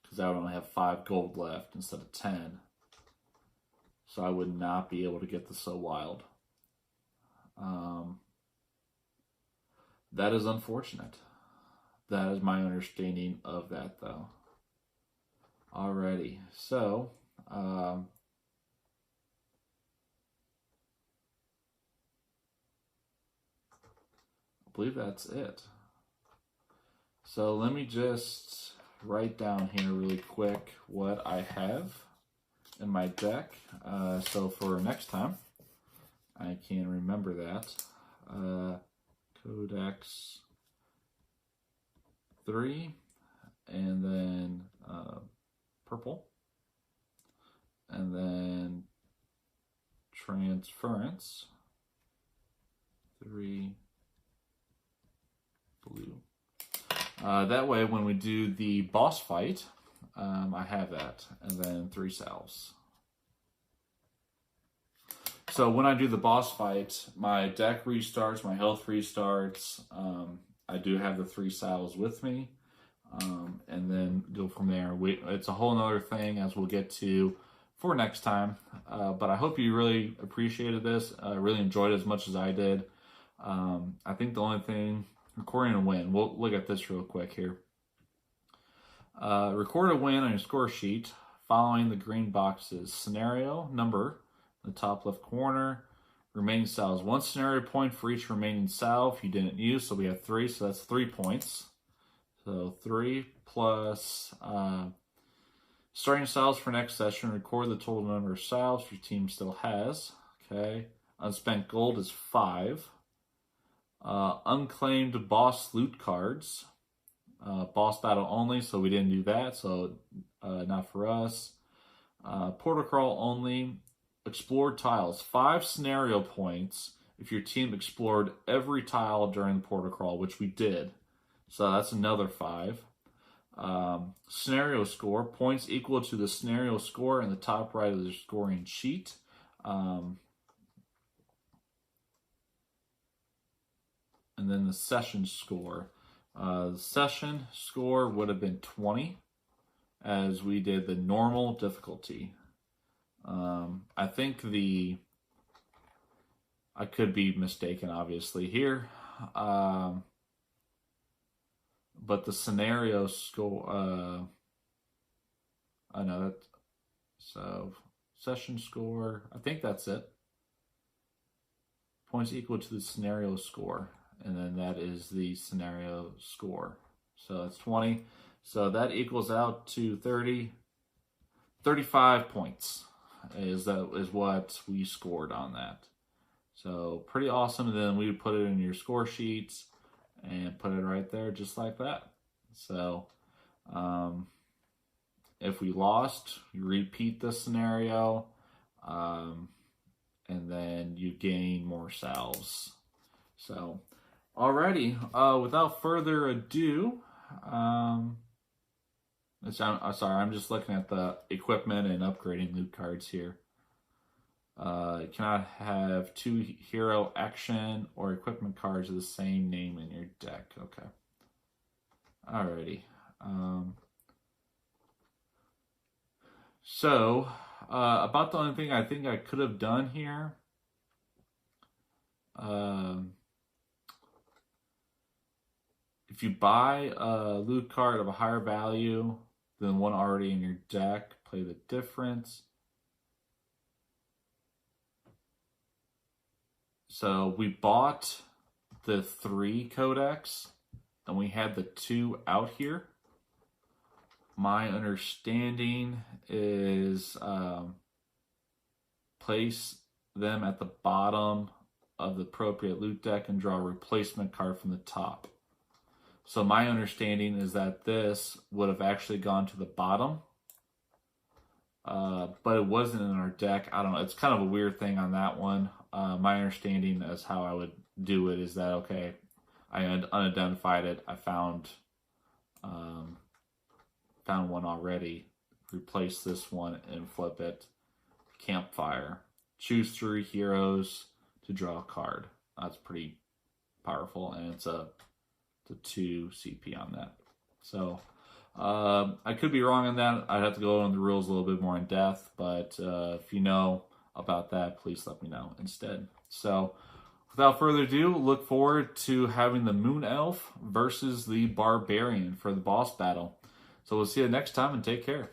because I would only have 5 gold left instead of 10. So I would not be able to get the So Wild. That is unfortunate. That is my understanding of that, though. Alrighty, so I believe that's it. So let me just write down here really quick what I have in my deck. So for next time, I can remember that. Codex 3, and then purple, and then transference 3, blue. That way, when we do the boss fight, I have that, and then 3 salves. So when I do the boss fight, my deck restarts, my health restarts. I do have the 3 salves with me, and then go from there. It's a whole nother thing, as we'll get to for next time. But I hope you really appreciated this. Really enjoyed it as much as I did. I think the only thing, recording a win. We'll look at this real quick here. Record a win on your score sheet following the green boxes. Scenario number in the top left corner. Remaining salves. 1 scenario point for each remaining salve you didn't use. So we have 3, so that's 3 points. So 3 plus starting salves for next session. Record the total number of salves your team still has. Okay. Unspent gold is 5. Unclaimed boss loot cards. Boss battle only, so we didn't do that, so not for us. Portal crawl only. Explored tiles. 5 scenario points if your team explored every tile during the portal crawl, which we did. So that's another 5. Scenario score. Points equal to the scenario score in the top right of the scoring sheet. And then the session score. The session score would have been 20, as we did the normal difficulty. I think I could be mistaken, obviously, here. But the scenario score, I know that, so session score, I think that's it. Points equal to the scenario score. And then that is the scenario score. So that's 20. So that equals out to 35 points is what we scored on that. So pretty awesome. And then we would put it in your score sheets and put it right there just like that. So if we lost, you repeat the scenario, and then you gain more salves. So alrighty, without further ado, I'm sorry, I'm just looking at the equipment and upgrading loot cards here. You cannot have 2 hero action or equipment cards of the same name in your deck. Okay. Alrighty. So, about the only thing I think I could have done here, if you buy a loot card of a higher value than one already in your deck, play the difference. So we bought the 3 codex, and we had the 2 out here. My understanding is place them at the bottom of the appropriate loot deck and draw a replacement card from the top. So my understanding is that this would have actually gone to the bottom, but it wasn't in our deck. I don't know. It's kind of a weird thing on that one. My understanding as how I would do it is that, okay, I unidentified it. I found one already. Replace this one and flip it. Campfire. Choose 3 heroes to draw a card. That's pretty powerful, and it's a 2 CP on that. So I could be wrong on that. I'd have to go on the rules a little bit more in depth, but if you know about that, please let me know instead. So without further ado, look forward to having the Moon Elf versus the Barbarian for the boss battle. So we'll see you next time, and take care.